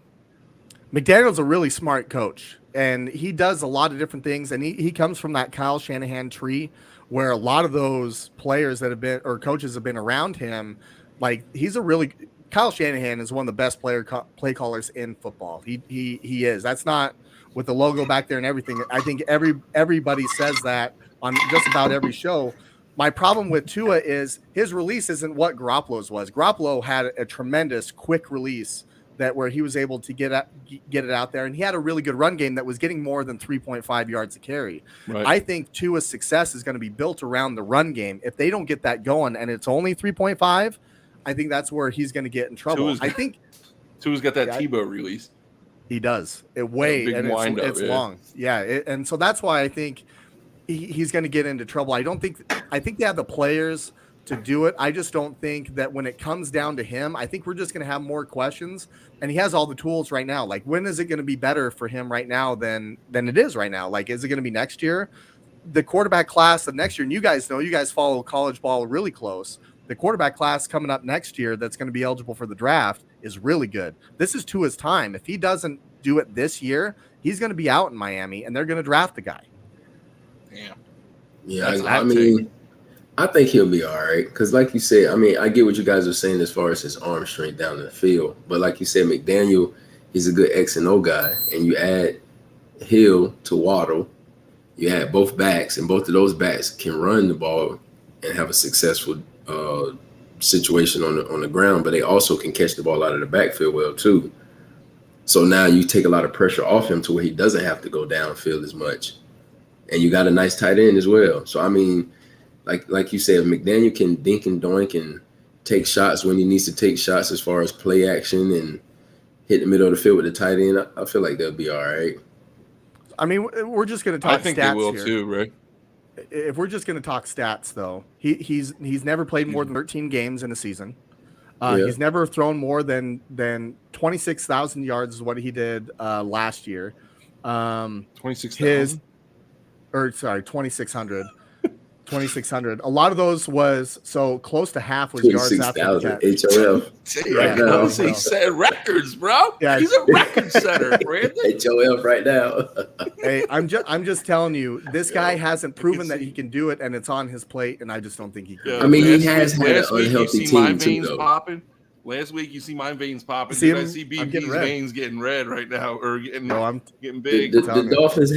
McDaniel's a really smart coach, and he does a lot of different things, and he comes from that Kyle Shanahan tree where a lot of those players that have been or coaches have been around him. Like Kyle Shanahan is one of the best play callers in football. He is. That's not with the logo back there and everything. I think everybody says that on just about every show. My problem with Tua is his release isn't what Garoppolo's was. Garoppolo had a tremendous quick release where he was able to get it out there, and he had a really good run game that was getting more than 3.5 yards a carry. Right. I think Tua's success is going to be built around the run game. If they don't get that going and it's only 3.5, I think that's where he's going to get in trouble. I think Tua's got that Tebow release. He does. It's long. Yeah, and so that's why I think he's going to get into trouble. I think they have the players to do it. I just don't think that when it comes down to him, I think we're just going to have more questions, and he has all the tools right now. Like, when is it going to be better for him right now than it is right now? Like, is it going to be next year? The quarterback class of next year, and you guys follow college ball really close. The quarterback class coming up next year that's going to be eligible for the draft is really good. This is Tua's time. If he doesn't do it this year, he's going to be out in Miami, and they're going to draft the guy. Damn. Yeah, I think he'll be all right because, like you said, I get what you guys are saying as far as his arm strength down the field. But like you said, McDaniel, he's a good X and O guy. And you add Hill to Waddle, you add both backs, and both of those backs can run the ball and have a successful situation on the ground. But they also can catch the ball out of the backfield well, too. So now you take a lot of pressure off him to where he doesn't have to go downfield as much. And you got a nice tight end as well. So, like you said, McDaniel can dink and doink and take shots when he needs to take shots as far as play action and hit the middle of the field with the tight end. I feel like they'll be all right. We're just going to talk stats. I think they will here. Too, right? If we're just going to talk stats, though, he's never played more than 13 games in a season. He's never thrown more than 26,000 yards is what he did last year. 26,000? 2,600. 2,600. A lot of those was close to half was yards after the catch. HOF. Right now. He set records, bro. Yeah. He's a record setter, Brandon. HOF right now. Hey, I'm just telling you, this guy hasn't proven that he can do it, and it's on his plate, and I just don't think he can. He has had an unhealthy team too, though. Popping. Last week, you see my veins popping. I see BP's veins getting red right now, or getting big. The Dolphins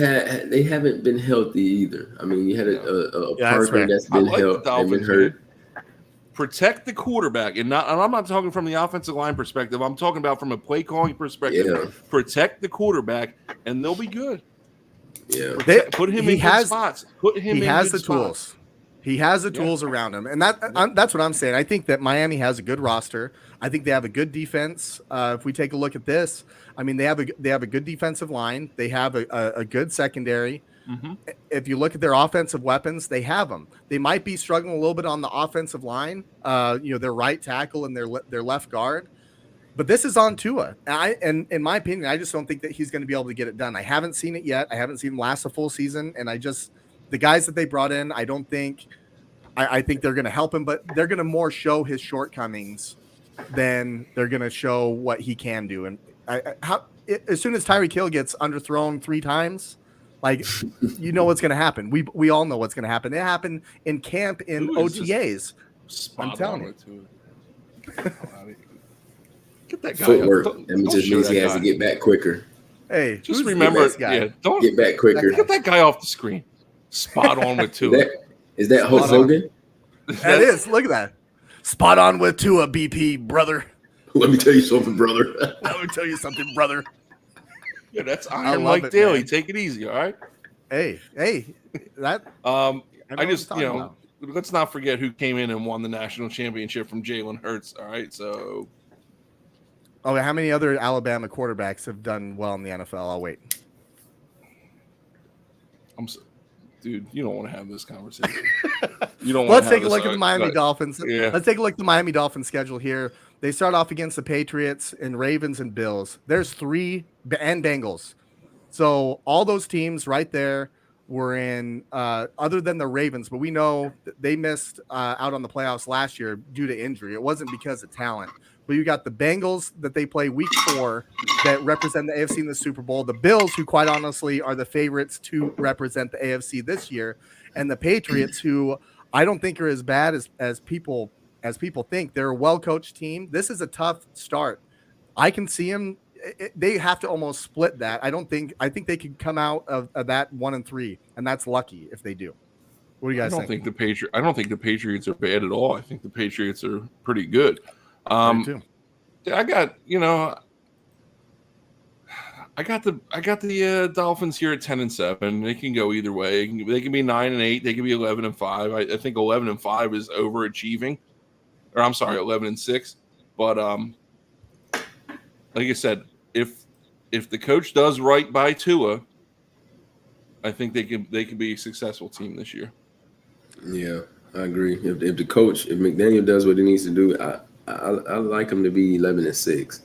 they haven't been healthy either. You had a partner that's been hurt. Protect the quarterback, and I'm not talking from the offensive line perspective. I'm talking about from a play calling perspective. Yeah. Protect the quarterback, and they'll be good. Yeah, put him in good spots. Put him. He has the tools. He has the tools around him, and that's what I'm saying. I think that Miami has a good roster. I think they have a good defense. If we take a look at this, I mean, they have a good defensive line. They have a good secondary. Mm-hmm. If you look at their offensive weapons, they have them. They might be struggling a little bit on the offensive line. Their right tackle and their left guard. But this is on Tua. And in my opinion, I just don't think that he's going to be able to get it done. I haven't seen it yet. I haven't seen him last a full season, and the guys that they brought in, I think they're going to help him, but they're going to more show his shortcomings than they're going to show what he can do. And as soon as Tyreek Hill gets underthrown 3 times, like, you know what's going to happen. We all know what's going to happen. It happened in camp in OTAs. I'm telling you. Get that guy footwork. That just means he has to get back quicker. Hey, just remember, don't get back quicker. Get that guy off the screen. Spot on with Tua. Is that Hulk Hogan? That is. Look at that. Spot on with Tua, BP, brother. Let me tell you something, brother. Let me tell you something, brother. Yeah, that's Iron Mike Daly. Man. Take it easy, all right? Hey, that. I just, let's not forget who came in and won the national championship from Jalen Hurts, all right? So. Oh, how many other Alabama quarterbacks have done well in the NFL? I'll wait. Dude, you don't want to have this conversation. You don't. Let's take a look at the Miami Dolphins. Yeah. Let's take a look at the Miami Dolphins schedule here. They start off against the Patriots and Ravens and Bills. There's 3 and Bengals. So all those teams right there were in, other than the Ravens, but we know they missed out on the playoffs last year due to injury. It wasn't because of talent. But you got the Bengals that they play week 4 that represent the AFC in the Super Bowl. The Bills, who quite honestly are the favorites to represent the AFC this year, and the Patriots, who I don't think are as bad as people think. They're a well-coached team. This is a tough start. I can see them. They have to almost split that. I think they could come out of that 1-3, and that's lucky if they do. What do you guys think? I don't think the Patriots are bad at all. I think the Patriots are pretty good. I got the Dolphins here at 10-7. They can go either way. They can be 9-8. They can be 11-5. I think 11-5 is overachieving, or I'm sorry, 11-6. But like I said, if the coach does right by Tua, I think they can be a successful team this year. Yeah, I agree. If McDaniel does what he needs to do, I like him to be 11-6.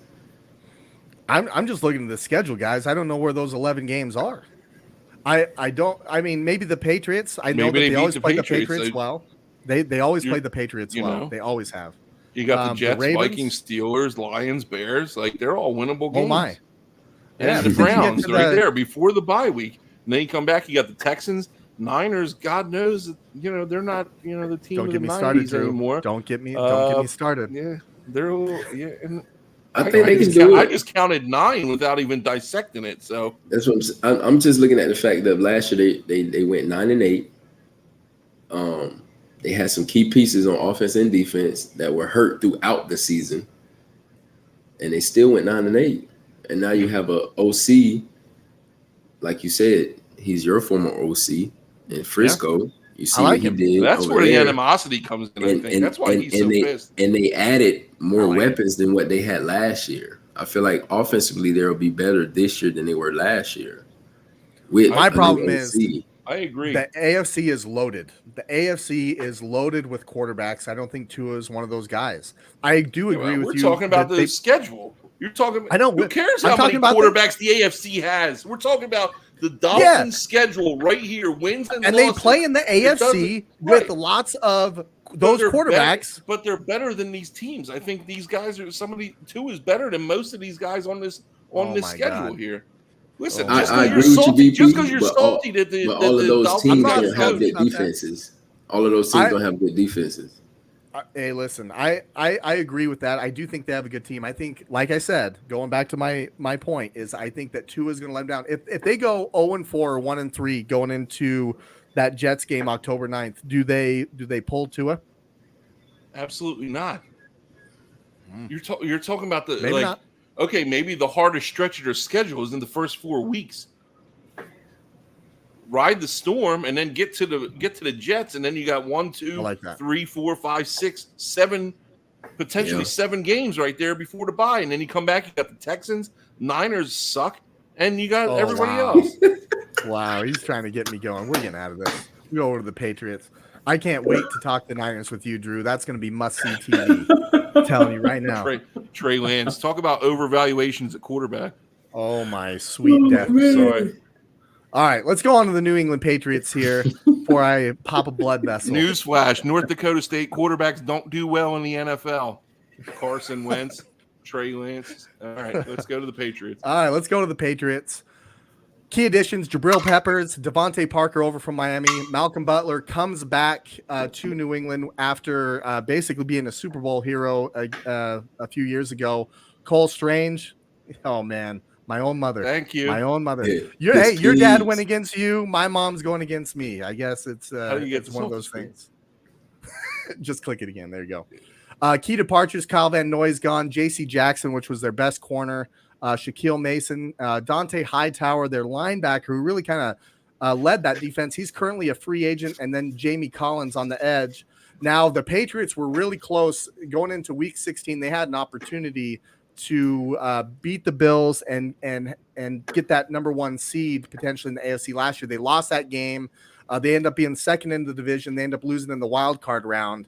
I'm just looking at the schedule, guys. I don't know where those 11 games are. I don't. I mean, maybe the Patriots. I know that they always play the Patriots well. They always play the Patriots well. They always have. You got the Jets, the Vikings, Steelers, Lions, Bears. Like, they're all winnable games. Oh my! And the Browns right there before the bye week. And then you come back. You got the Texans, Niners. God knows, they're not the team of the 90s anymore. Don't get me started. Yeah, they're a little, yeah. And I think they can do it. I just counted 9 without even dissecting it. So that's what I'm just looking at the fact that last year they went 9-8. They had some key pieces on offense and defense that were hurt throughout the season, and they still went 9-8. And now you have a OC, like you said, he's your former OC in Frisco. Yeah. You see what he did. That's where the animosity comes in. I think that's why he's so pissed. And they added more weapons than what they had last year. I feel like offensively they will be better this year than they were last year. My problem is, I agree. The AFC is loaded. The AFC is loaded with quarterbacks. I don't think Tua is one of those guys. I do agree with you. We're talking about the schedule. You're talking about. I know. Who cares how many quarterbacks the AFC has? We're talking about the Dolphins' schedule right here, wins and losses. They play in the AFC with lots of those quarterbacks. But they're better than these teams. I think these guys are Tua is better than most of these guys on this schedule here. Listen, just because you're salty that all of those teams don't have good defenses. All of those teams don't have good defenses. Hey, listen, I agree with that. I do think they have a good team. I think, like I said, going back to my point, is I think that Tua is going to let them down. If they go 0-4 or 1-3 going into that Jets game October 9th, do they pull Tua? Absolutely not. You're talking about the maybe not. Okay, maybe the hardest stretch of their schedule is in the first 4 weeks. ride the storm, and then get to the Jets, and then you got 1, 2, like that. 3, 4, 5, 6, 7, potentially 7 games right there before the bye, and then you come back. You got the Texans, Niners suck, and you got everybody else. Wow, he's trying to get me going. We're getting out of this. We go over to the Patriots. I can't wait to talk the Niners with you, Drew. That's going to be must-see TV. I'm telling you right now. Trey Lance. Talk about overvaluations at quarterback. Oh, my sweet death. Sorry. All right, let's go on to the New England Patriots here before I pop a blood vessel. Newsflash, North Dakota State quarterbacks don't do well in the NFL. Carson Wentz, Trey Lance. All right, let's go to the Patriots. All right, let's go to the Patriots. Key additions, Jabril Peppers, Devontae Parker over from Miami. Malcolm Butler comes back to New England after basically being a Super Bowl hero a few years ago. Cole Strange, oh, man, my own mother. Thank you. My own mother. Yeah, your dad went against you. My mom's going against me. I guess it's one of those things. Just click it again. There you go. Key departures, Kyle Van Noy's gone. J.C. Jackson, which was their best corner. Shaquille Mason, Dante Hightower, their linebacker, who really kind of led that defense. He's currently a free agent, and then Jamie Collins on the edge. Now, the Patriots were really close going into Week 16. They had an opportunity to beat the Bills and get that number 1 seed potentially in the AFC last year. They lost that game. They end up being second in the division. They end up losing in the wild card round.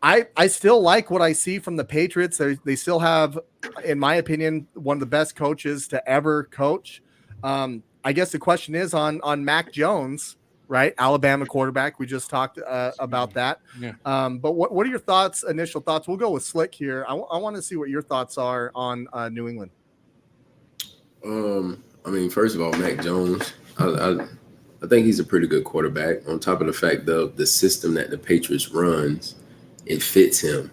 I still like what I see from the Patriots. They still have, in my opinion, one of the best coaches to ever coach. I guess the question is on Mac Jones, right? Alabama quarterback. We just talked about that. Yeah. But what are your thoughts, initial thoughts? We'll go with Slick here. I want to see what your thoughts are on New England. I mean, first of all, Mac Jones, I think he's a pretty good quarterback. On top of the fact of the system that the Patriots runs, it fits him.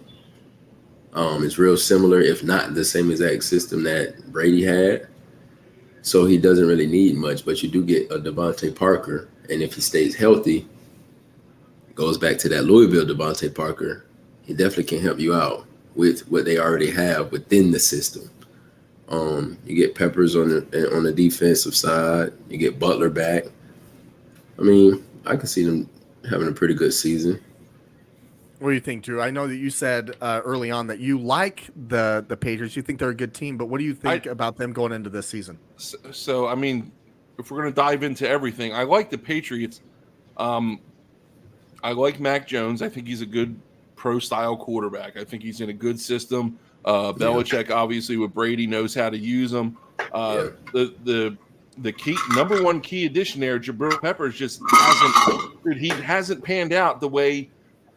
It's real similar, if not the same exact system that Brady had. So he doesn't really need much, but you do get a Devontae Parker. And if he stays healthy, goes back to that Louisville Devontae Parker, he definitely can help you out with what they already have within the system. You get Peppers on the defensive side. You get Butler back. I mean, I can see them having a pretty good season. What do you think, Drew? I know that you said early on that you like the Patriots. You think they're a good team, but what do you think about them going into this season? So, I mean, if we're going to dive into everything, I like the Patriots. I like Mac Jones. I think he's a good pro-style quarterback. I think he's in a good system. Belichick, obviously, with Brady, knows how to use him. The key number 1 key addition there, Jabril Peppers, just hasn't panned out the way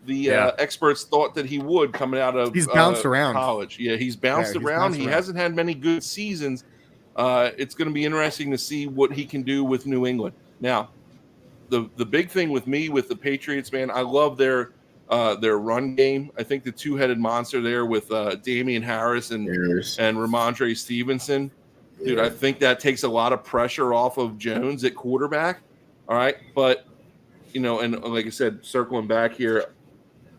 the experts thought that he would coming out of he's bounced around college. Yeah, he's bounced around. He hasn't had many good seasons. It's going to be interesting to see what he can do with New England. Now, the big thing with me with the Patriots, man, I love their run game. I think the two-headed monster there with Damian Harris and Ramondre Stevenson, dude, I think that takes a lot of pressure off of Jones at quarterback. All right, but and like I said, circling back here,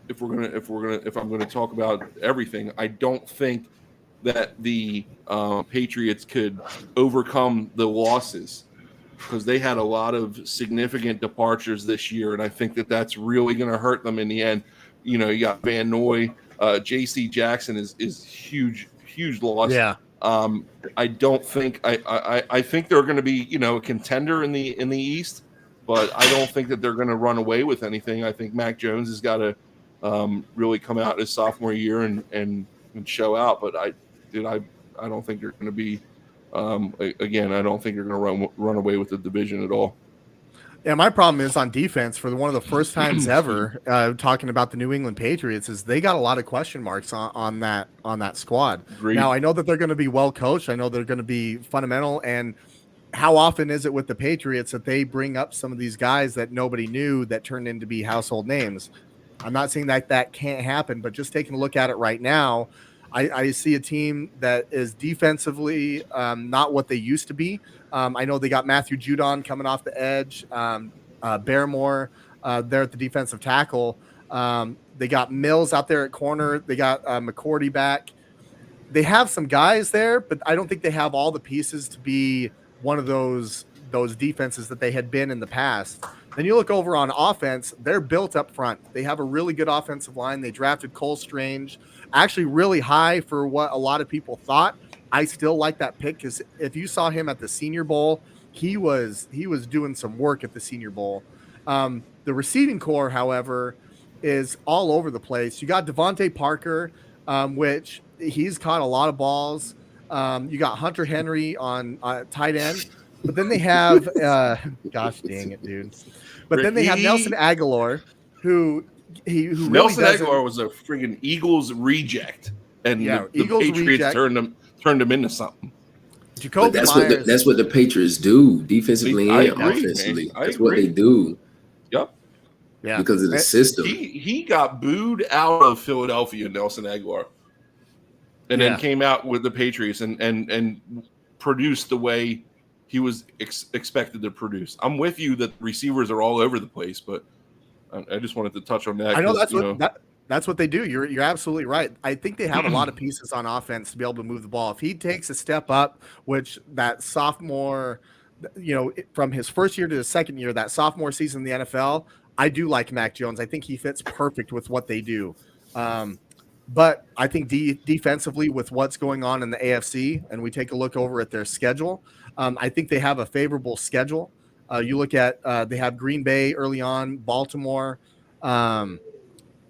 if I'm gonna talk about everything, I don't think that the Patriots could overcome the losses because they had a lot of significant departures this year, and I think that that's really going to hurt them in the end. You got Van Noy, J.C. Jackson is huge loss. Yeah. I don't think I think they're going to be a contender in the East, but I don't think that they're going to run away with anything. I think Mac Jones has got to really come out his sophomore year and show out. But I don't think they're going to be. Again, I don't think you're going to run away with the division at all. Yeah, my problem is on defense for one of the first times ever talking about the New England Patriots is they got a lot of question marks on that squad. Agreed. Now, I know that they're going to be well coached. I know they're going to be fundamental. And how often is it with the Patriots that they bring up some of these guys that nobody knew that turned into be household names? I'm not saying that can't happen, but just taking a look at it right now, I see a team that is defensively not what they used to be. I know they got Matthew Judon coming off the edge, Barrymore there at the defensive tackle. They got Mills out there at corner. They got McCourty back. They have some guys there, but I don't think they have all the pieces to be one of those those defenses that they had been in the past. Then you look over on offense, they're built up front. They have a really good offensive line. They drafted Cole Strange, actually really high for what a lot of people thought. I still like that pick because if you saw him at the Senior Bowl, he was doing some work at the Senior Bowl. The receiving core, however, is all over the place. You got Devontae Parker, which he's caught a lot of balls. You got Hunter Henry on tight end. But then they have, gosh dang it, dude. But then they have Nelson Aguilar, who really Nelson Aguilar was a friggin' Eagles reject, and the Patriots turned him into something. Jacoby that's Myers, that's what the Patriots do defensively and offensively. That's what they do. Yep. Yeah. Because of the system. He got booed out of Philadelphia, Nelson Aguilar, and then came out with the Patriots and produced the way he was expected to produce. I'm with you that receivers are all over the place, but I just wanted to touch on that. I know that's what they do. You're absolutely right. I think they have a lot of pieces on offense to be able to move the ball. If he takes a step up, which that sophomore, from his first year to his second year, that sophomore season in the NFL, I do like Mac Jones. I think he fits perfect with what they do. But I think defensively with what's going on in the AFC, and we take a look over at their schedule, I think they have a favorable schedule. You look at they have Green Bay early on, Baltimore.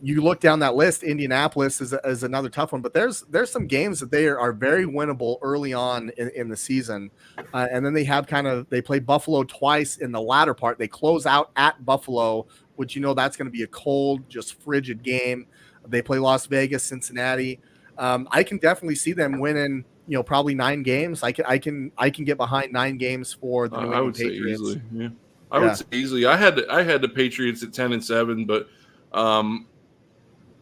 You look down that list, Indianapolis is another tough one, but there's some games that they are very winnable early on in the season. And then they have they play Buffalo twice in the latter part. They close out at Buffalo, which that's going to be a cold, just frigid game. They play Las Vegas, Cincinnati. I can definitely see them winning, probably 9 games. I can get behind 9 games for the New England Patriots. Say easily. Yeah. I would say easily. I had the Patriots at 10-7, but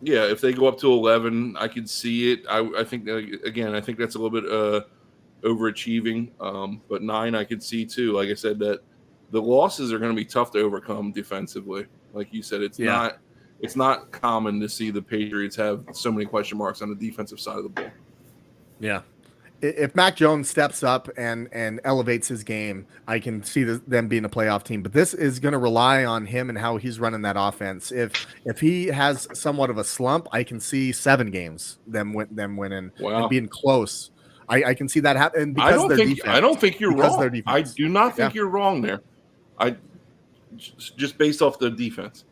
if they go up to 11, I could see it. I think I think that's a little bit overachieving. But 9 I could see too. Like I said, that the losses are going to be tough to overcome defensively. Like you said, it's not common to see the Patriots have so many question marks on the defensive side of the ball. Yeah. If Mac Jones steps up and elevates his game, I can see them being a playoff team. But this is going to rely on him and how he's running that offense. If he has somewhat of a slump, I can see 7 games them winning and being close. I can see that happen because I don't think you're wrong. I do not think you're wrong there. Just based off the defense.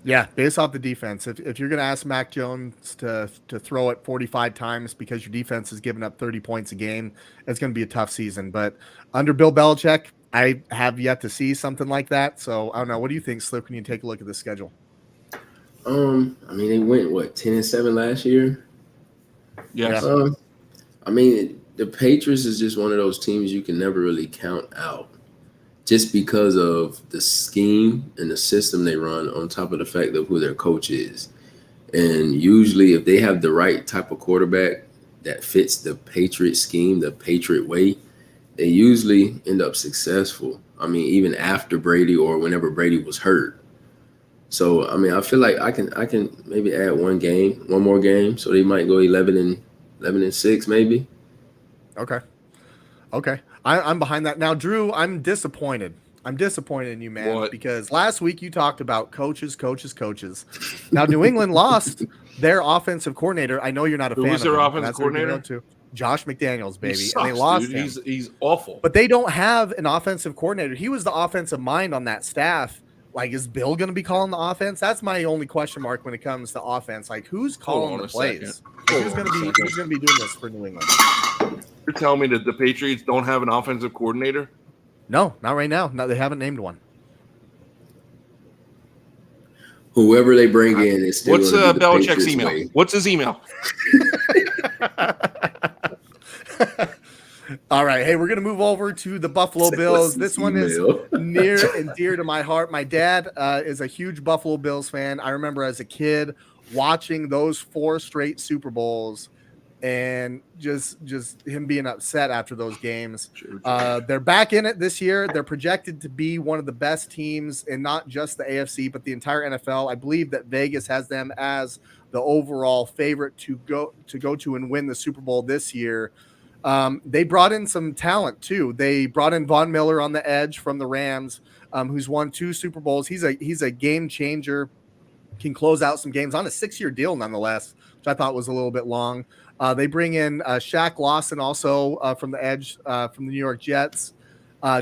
Yeah, based off the defense. If you're going to ask Mac Jones to throw it 45 times because your defense is giving up 30 points a game, it's going to be a tough season. But under Bill Belichick, I have yet to see something like that. So I don't know. What do you think, Slip, when you take a look at the schedule? They went 10-7 last year. Yes. The Patriots is just one of those teams you can never really count out, just because of the scheme and the system they run, on top of the fact of who their coach is. And usually if they have the right type of quarterback that fits the Patriot scheme, the Patriot way, they usually end up successful. Even after Brady or whenever Brady was hurt. So, I feel like I can maybe add one more game. So they might go 11-6 maybe. Okay. I'm behind that. Now, Drew, I'm disappointed. I'm disappointed in you, man, because last week you talked about coaches. Now, New England lost their offensive coordinator. I know you're not a fan of him. Who's their offensive coordinator? Josh McDaniels, baby. Sucks, and they lost dude. him. He's awful. But they don't have an offensive coordinator. He was the offensive mind on that staff. Like, is Bill going to be calling the offense? That's my only question mark when it comes to offense. Like, who's calling the plays? Like, who's going to be doing this for New England? You're telling me that the Patriots don't have an offensive coordinator? No, not right now. No, they haven't named one. Whoever they bring in is still. What's Belichick's email? Way. What's his email? All right. Hey, we're going to move over to the Buffalo Bills. This one is near and dear to my heart. My dad is a huge Buffalo Bills fan. I remember as a kid watching those 4 straight Super Bowls and just him being upset after those games. They're back in it this year. They're projected to be one of the best teams in not just the AFC, but the entire NFL. I believe that Vegas has them as the overall favorite to go to and win the Super Bowl this year. They brought in some talent too. They brought in Von Miller on the edge from the Rams, who's won 2 Super Bowls. He's a game changer, can close out some games on a 6-year deal nonetheless, which I thought was a little bit long. They bring in Shaq Lawson also from the edge from the New York Jets.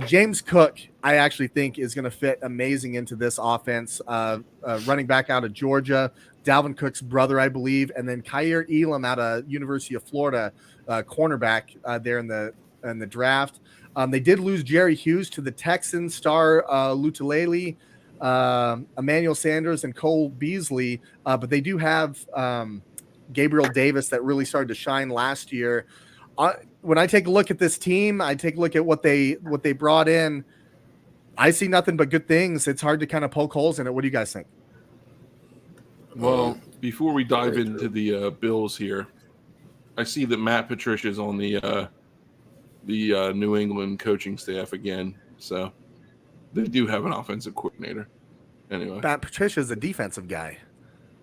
James Cook, I actually think, is going to fit amazing into this offense. Running back out of Georgia, Dalvin Cook's brother, I believe, and then Kaiir Elam out of University of Florida, cornerback there in the draft. They did lose Jerry Hughes to the Texans, star Lutulele, Emmanuel Sanders, and Cole Beasley, but they do have Gabriel Davis that really started to shine last year. When I take a look at this team, I take a look at what they brought in. I see nothing but good things. It's hard to kind of poke holes in it. What do you guys think? Well, before we dive into the Bills here, I see that Matt Patricia is on the New England coaching staff again. So they do have an offensive coordinator. Anyway, Matt Patricia is a defensive guy.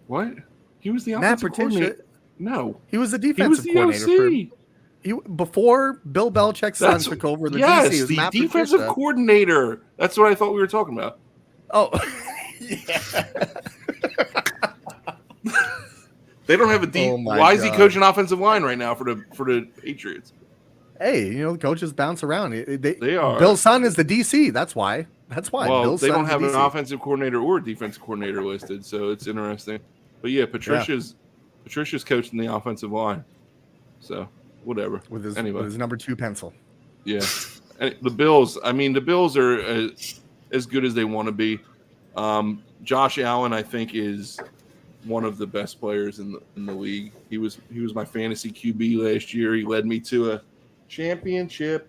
What? He was the offensive coordinator. No, he was the defensive coordinator. Before Bill Belichick's son took over the DC. It was the Matt defensive Patricia. coordinator. That's what I thought we were talking about. Oh, yeah. They don't have a deep. Why is he coaching offensive line right now for the Patriots? Hey, the coaches bounce around. They are. Bill's son is the DC. That's why. Well, Bill's they son's don't have the an DC. offensive coordinator or a defensive coordinator listed, so it's interesting. But yeah, Patricia's coaching the offensive line. So whatever. With his number 2 pencil. Yeah. And the Bills. I mean, the Bills are as good as they want to be. Josh Allen, I think, is one of the best players in the league. He was my fantasy QB last year. He led me to a championship.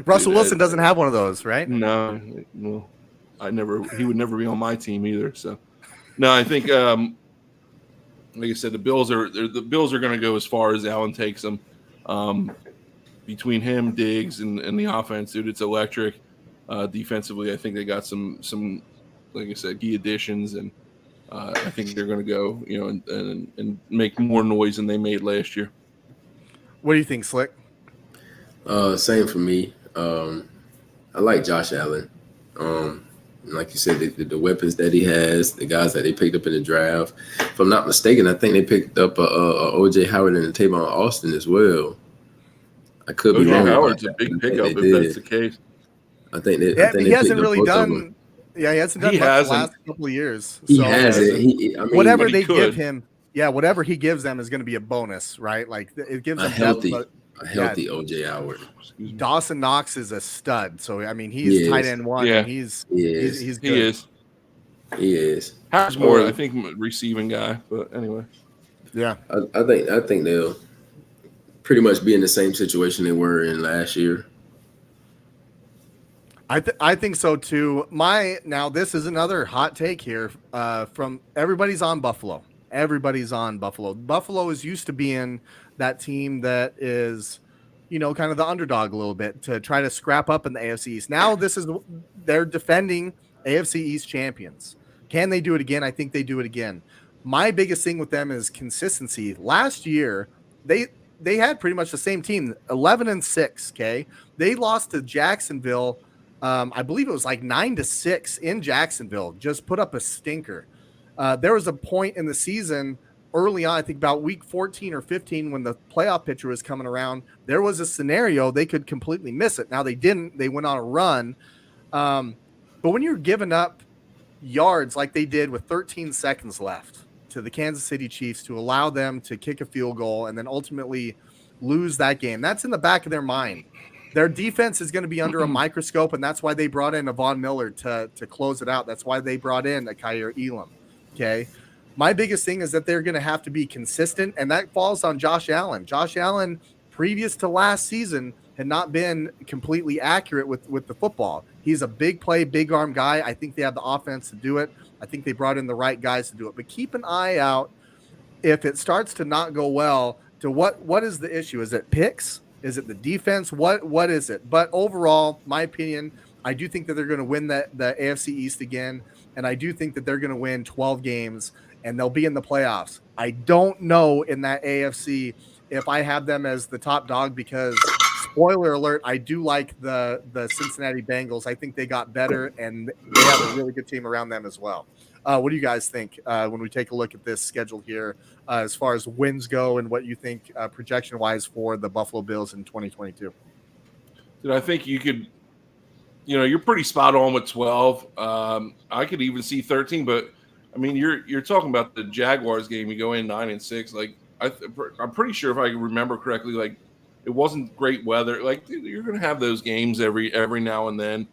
Russell Wilson doesn't have one of those, right? No, well, he would never be on my team either. So, no, I think, like I said, the Bills are going to go as far as Allen takes them. Between him, Diggs, and the offense, dude, it's electric. Defensively, I think they got some, like I said, key additions, and I think they're going to go, and make more noise than they made last year. What do you think, Slick? Same for me. I like Josh Allen. Like you said, the weapons that he has, the guys that they picked up in the draft. If I'm not mistaken, I think they picked up O.J. Howard and Tavon Austin as well. I could be wrong. O.J. Howard's a big pickup if that's the case. I think they. Yeah, he hasn't really done. Yeah, he hasn't done much the last couple of years. He hasn't. Whatever they give him, whatever he gives them is going to be a bonus, right? Like it gives them a healthy O.J. Howard. Dawson Knox is a stud, so I mean he's tight end one. Yeah, and he's good. He is. Howard's more, I think, receiving guy. But anyway, yeah, I think they'll pretty much be in the same situation they were in last year. I think so too. Now this is another hot take here from everybody's on Buffalo. Everybody's on Buffalo. Buffalo is used to being that team that is, kind of the underdog a little bit to try to scrap up in the AFC East. Now they're defending AFC East champions. Can they do it again? I think they do it again. My biggest thing with them is consistency. Last year, they had pretty much the same team, 11-6. Okay, they lost to Jacksonville. I believe it was like 9-6 in Jacksonville. Just put up a stinker. There was a point in the season early on, I think about week 14 or 15, when the playoff picture was coming around. There was a scenario they could completely miss it. Now they didn't. They went on a run. But when you're giving up yards like they did with 13 seconds left to the Kansas City Chiefs to allow them to kick a field goal and then ultimately lose that game, that's in the back of their mind. Their defense is going to be under a microscope, and that's why they brought in a Von Miller to close it out. That's why they brought in a Kaiir Elam. Okay. My biggest thing is that they're going to have to be consistent, and that falls on Josh Allen. Josh Allen, previous to last season, had not been completely accurate with the football. He's a big play, big arm guy. I think they have the offense to do it. I think they brought in the right guys to do it. But keep an eye out if it starts to not go well. To what is the issue? Is it picks? Is it the defense? What is it? But overall, my opinion, I do think that they're going to win the AFC East again, and I do think that they're going to win 12 games, and they'll be in the playoffs. I don't know in that AFC if I have them as the top dog because, spoiler alert, I do like the Cincinnati Bengals. I think they got better, and they have a really good team around them as well. What do you guys think when we take a look at this schedule here as far as wins go and what you think projection-wise for the Buffalo Bills in 2022? Dude, I think you could – you're pretty spot on with 12. I could even see 13, but, I mean, you're talking about the Jaguars game. You go in 9-6. Like, I'm pretty sure if I remember correctly, like, it wasn't great weather. Like, dude, you're going to have those games every now and then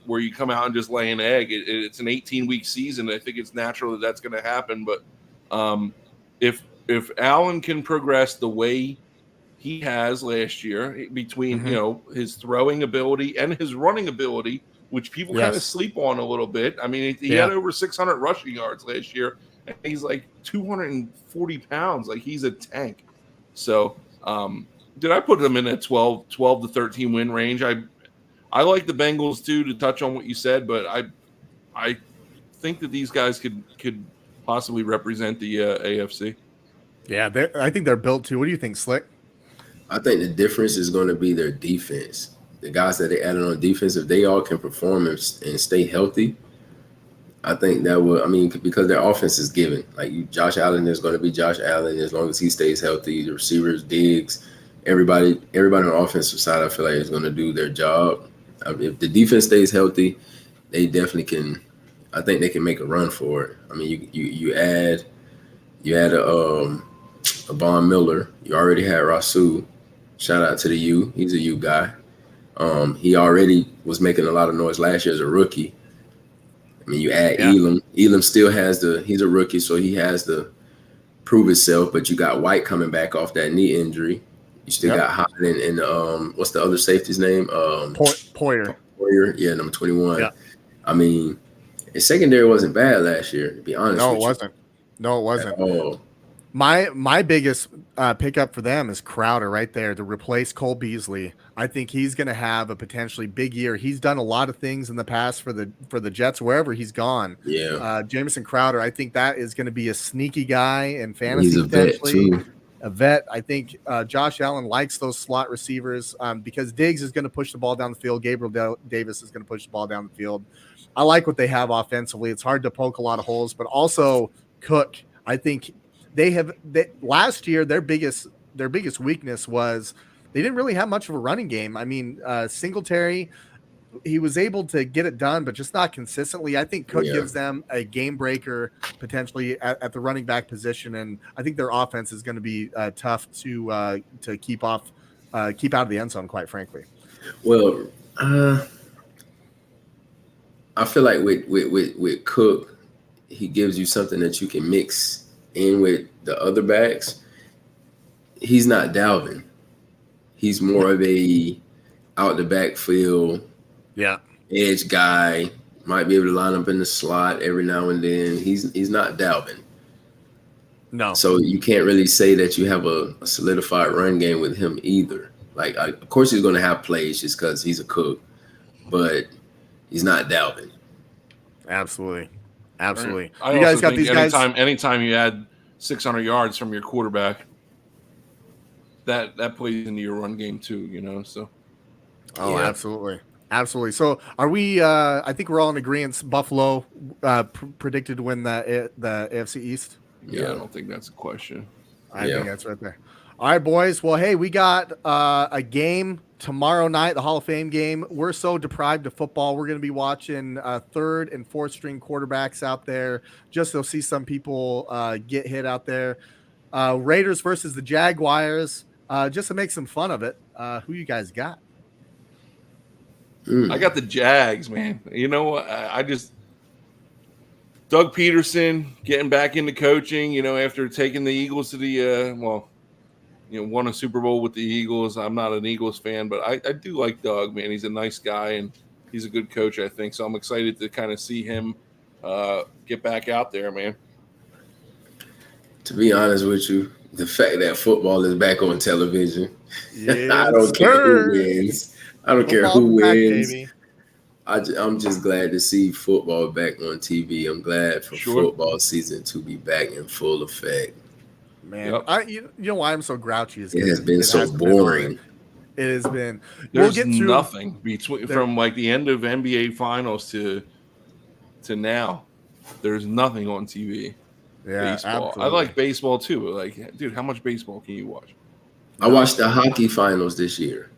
where you come out and just lay an egg. It's an 18-week season. I think it's natural that that's going to happen. But if Allen can progress the way he has last year between his throwing ability and his running ability, which people kind of sleep on a little bit. I mean, he had over 600 rushing yards last year, and he's like 240 pounds. Like, he's a tank. So, did I put him in a 12 to 13 win range? I like the Bengals too, to touch on what you said, but I think that these guys could possibly represent the AFC. Yeah, I think they're built to. What do you think, Slick? I think the difference is going to be their defense. The guys that they added on defense, if they all can perform and stay healthy, I think that will. I mean, because their offense is given. Like, Josh Allen is going to be Josh Allen as long as he stays healthy. The receivers, Diggs, everybody on the offensive side, I feel like is going to do their job. If the defense stays healthy, they definitely can. I think they can make a run for it. I mean, you add a Von Miller. You already had Rasul. Shout out to the U. He's a U guy. He already was making a lot of noise last year as a rookie. I mean, you add Elam. Elam still has he's a rookie, so he has to prove himself. But you got White coming back off that knee injury. You still got Hodden and what's the other safety's name? Poyer. Poyer, yeah, number 21. Yeah. I mean, his secondary wasn't bad last year, to be honest. No, it wasn't. No, it wasn't. Oh. My biggest pickup for them is Crowder right there to replace Cole Beasley. I think he's going to have a potentially big year. He's done a lot of things in the past for the Jets wherever he's gone. Yeah. Jamison Crowder, I think that is going to be a sneaky guy in fantasy. He's a vet too. A vet. I think Josh Allen likes those slot receivers because Diggs is going to push the ball down the field. Gabriel Davis is going to push the ball down the field. I like what they have offensively. It's hard to poke a lot of holes, but also Cook. I think last year their biggest weakness was they didn't really have much of a running game. I mean, Singletary, he was able to get it done, but just not consistently. I think Cook gives them a game breaker potentially at the running back position, and I think their offense is going to be tough to keep out of the end zone, quite frankly. Well, I feel like with Cook, he gives you something that you can mix in with the other backs. He's not Dalvin. He's more of a out the backfield edge guy. Might be able to line up in the slot every now and then. He's not Dalvin. No. So you can't really say that you have a solidified run game with him either. Like, of course he's going to have plays just because he's a Cook, but he's not Dalvin. Absolutely. You guys got these guys. Anytime you add 600 yards from your quarterback, that plays into your run game too. So. Oh, yeah. Absolutely. So are we? I think we're all in agreement. Buffalo predicted to win the AFC East. Yeah, I don't think that's a question. I think that's right there. All right, boys. Well, hey, we got a game tomorrow night, the Hall of Fame game. We're so deprived of football. We're going to be watching third and fourth string quarterbacks out there just to see some people get hit out there. Raiders versus the Jaguars, just to make some fun of it. Who you guys got? I got the Jags, man. You know, I just Doug Peterson getting back into coaching. After taking the Eagles to the won a Super Bowl with the Eagles. I'm not an Eagles fan, but I do like Doug, man. He's a nice guy and he's a good coach, I think. So I'm excited to kind of see him get back out there, man. To be honest with you, the fact that football is back on television, Yes, I don't care who wins. I don't care who wins. Baby. I'm just glad to see football back on TV. I'm glad for football season to be back in full effect. Man, Yep. you know why I'm so grouchy is It has been so boring. It has been. There's we'll get through nothing between from like the end of NBA finals to now. There's nothing on TV. Yeah, Baseball. absolutely. I like baseball too. Like, dude, how much baseball can you watch? I watched the hockey finals this year.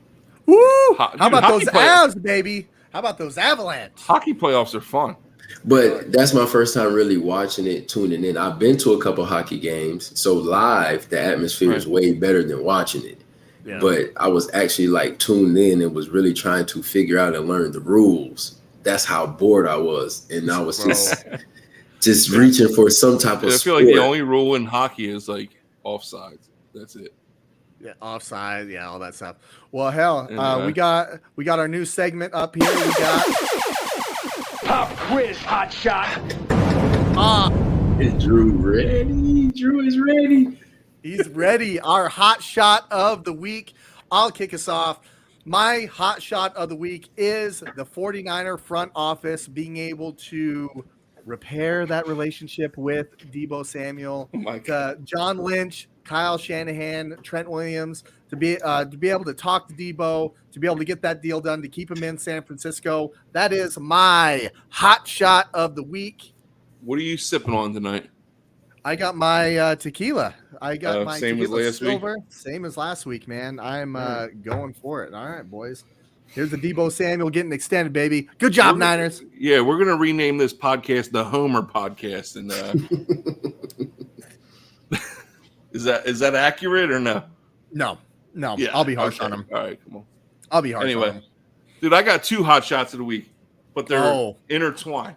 Woo! How about hockey those Avs, baby? How about those Avalanche? Hockey playoffs are fun. But that's my first time really watching it, tuning in. I've been to a couple hockey games, so live the atmosphere is way better than watching it. Yeah. But I was actually like tuned in and was really trying to figure out and learn the rules. That's how bored I was, and I was just reaching for some type of. I feel like the only rule in hockey is like offsides. That's it. Yeah, offside, yeah, all that stuff. Well, hell, Anyway. we got our new segment up here. We got Pop quiz, hot shot. Is Drew ready? Drew is ready. he's ready. Our hot shot of the week. I'll kick us off. My hot shot of the week is the 49er front office being able to repair that relationship with Deebo Samuel, Oh my God. John Lynch, Kyle Shanahan, Trent Williams, to be able to talk to Deebo, to be able to get that deal done, to keep him in San Francisco. That is my hot shot of the week. What are you sipping on tonight? I got my tequila. I got my same as tequila last week? silver. Same as last week, man. I'm going for it. All right, boys. Here's the Deebo Samuel getting extended, baby. Good job, Niners. Yeah, we're gonna rename this podcast the Homer Podcast. And is that accurate or no? No. Yeah, I'll be harsh on him. All right, come on. I'll be harsh on Anyway, him. dude, I got two hot shots of the week, but they're Oh. intertwined.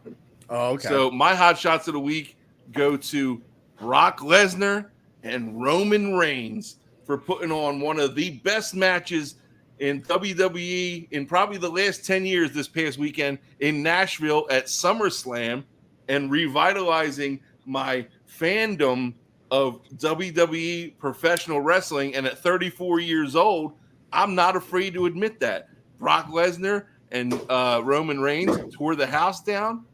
Oh, okay. So my hot shots of the week go to Brock Lesnar and Roman Reigns for putting on one of the best matches in WWE in probably the last 10 years this past weekend in Nashville at SummerSlam and revitalizing my fandom of WWE professional wrestling. And at 34 years old, I'm not afraid to admit that. Brock Lesnar and Roman Reigns tore the house down.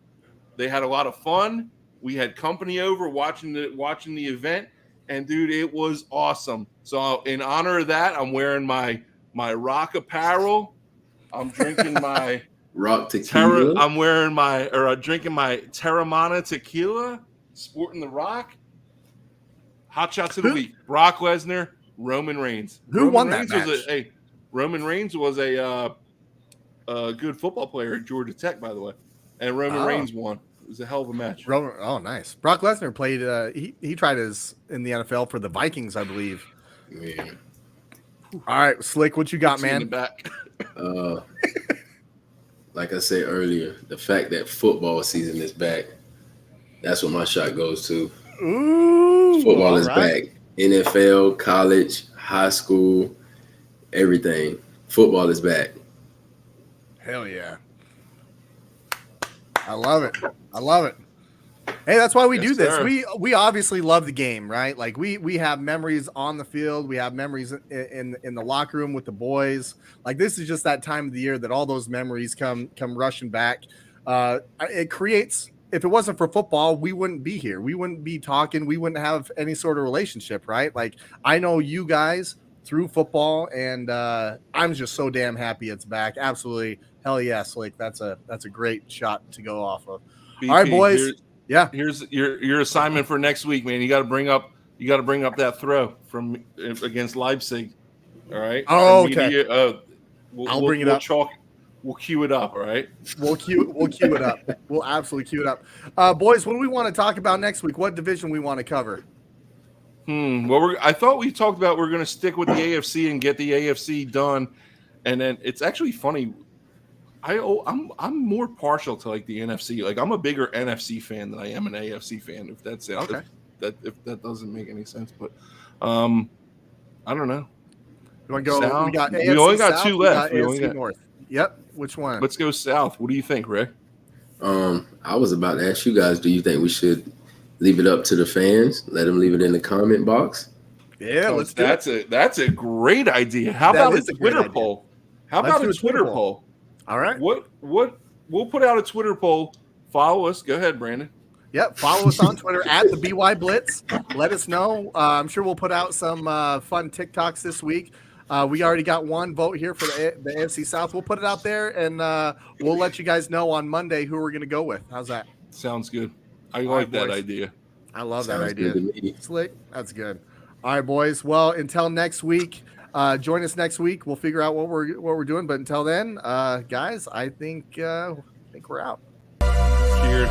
They had a lot of fun. We had company over watching the event, and dude, it was awesome. So in honor of that, I'm wearing my Rock apparel. I'm drinking my Rock tequila. drinking my Terramana tequila, sporting the Rock. Hot shots of the week: Brock Lesnar, Roman Reigns. Who won that match? Roman Reigns was a good football player at Georgia Tech, by the way, and Roman Reigns won. It was a hell of a match. Oh, nice. Brock Lesnar played. He tried his in the NFL for the Vikings, I believe. Yeah. All right, Slick, what you got, In the man? back. Like I said earlier, the fact that football season is back, that's what my shot goes to. Ooh, Football is back. NFL, college, high school, everything. Football is back. Hell yeah. I love it. Hey, that's why we Yes, do this. sir. We obviously love the game, right? Like we have memories on the field. We have memories in the locker room with the boys. Like this is just that time of the year that all those memories come rushing back. It creates. If it wasn't for football, we wouldn't be here. We wouldn't be talking. We wouldn't have any sort of relationship, right? Like I know you guys through football, and I'm just so damn happy it's back. Absolutely, hell yes! Yeah, Slick, that's a great shot to go off of. BP, All right, boys. Here's your assignment for next week, man. You got to bring up that throw from against Leipzig. All right. Oh, okay. I'll bring it up. We'll cue it up. All right. We'll cue it up. We'll absolutely cue it up. Boys, what do we want to talk about next week? What division we want to cover? Well, I thought we talked about we're going to stick with the AFC and get the AFC done, and then it's actually funny. I'm more partial to like the NFC. Like I'm a bigger NFC fan than I am an AFC fan. If that's it, okay. If that doesn't make any sense, but I don't know. You want to go? South? We got AFC We only got South, two we left. got We only AFC got- North. Yep. Which one? Let's go south. What do you think, Rick? I was about to ask you guys, do you think we should leave it up to the fans? Let them leave it in the comment box? Yeah, let's do it. That's a great idea. How That about is a a great Twitter idea. poll? How Let's about do a a Twitter Twitter poll? All right. What we'll put out a Twitter poll. Follow us. Go ahead, Brandon. Yep. Follow us on Twitter at the BY Blitz. Let us know. I'm sure we'll put out some fun TikToks this week. We already got one vote here for the AFC South. We'll put it out there, and we'll let you guys know on Monday who we're going to go with. How's that? Sounds good. I like that idea. I love Sounds that idea. good to me. Slick. That's good. All right, boys. Well, until next week, join us next week. We'll figure out what we're doing. But until then, guys, I think we're out. Cheers.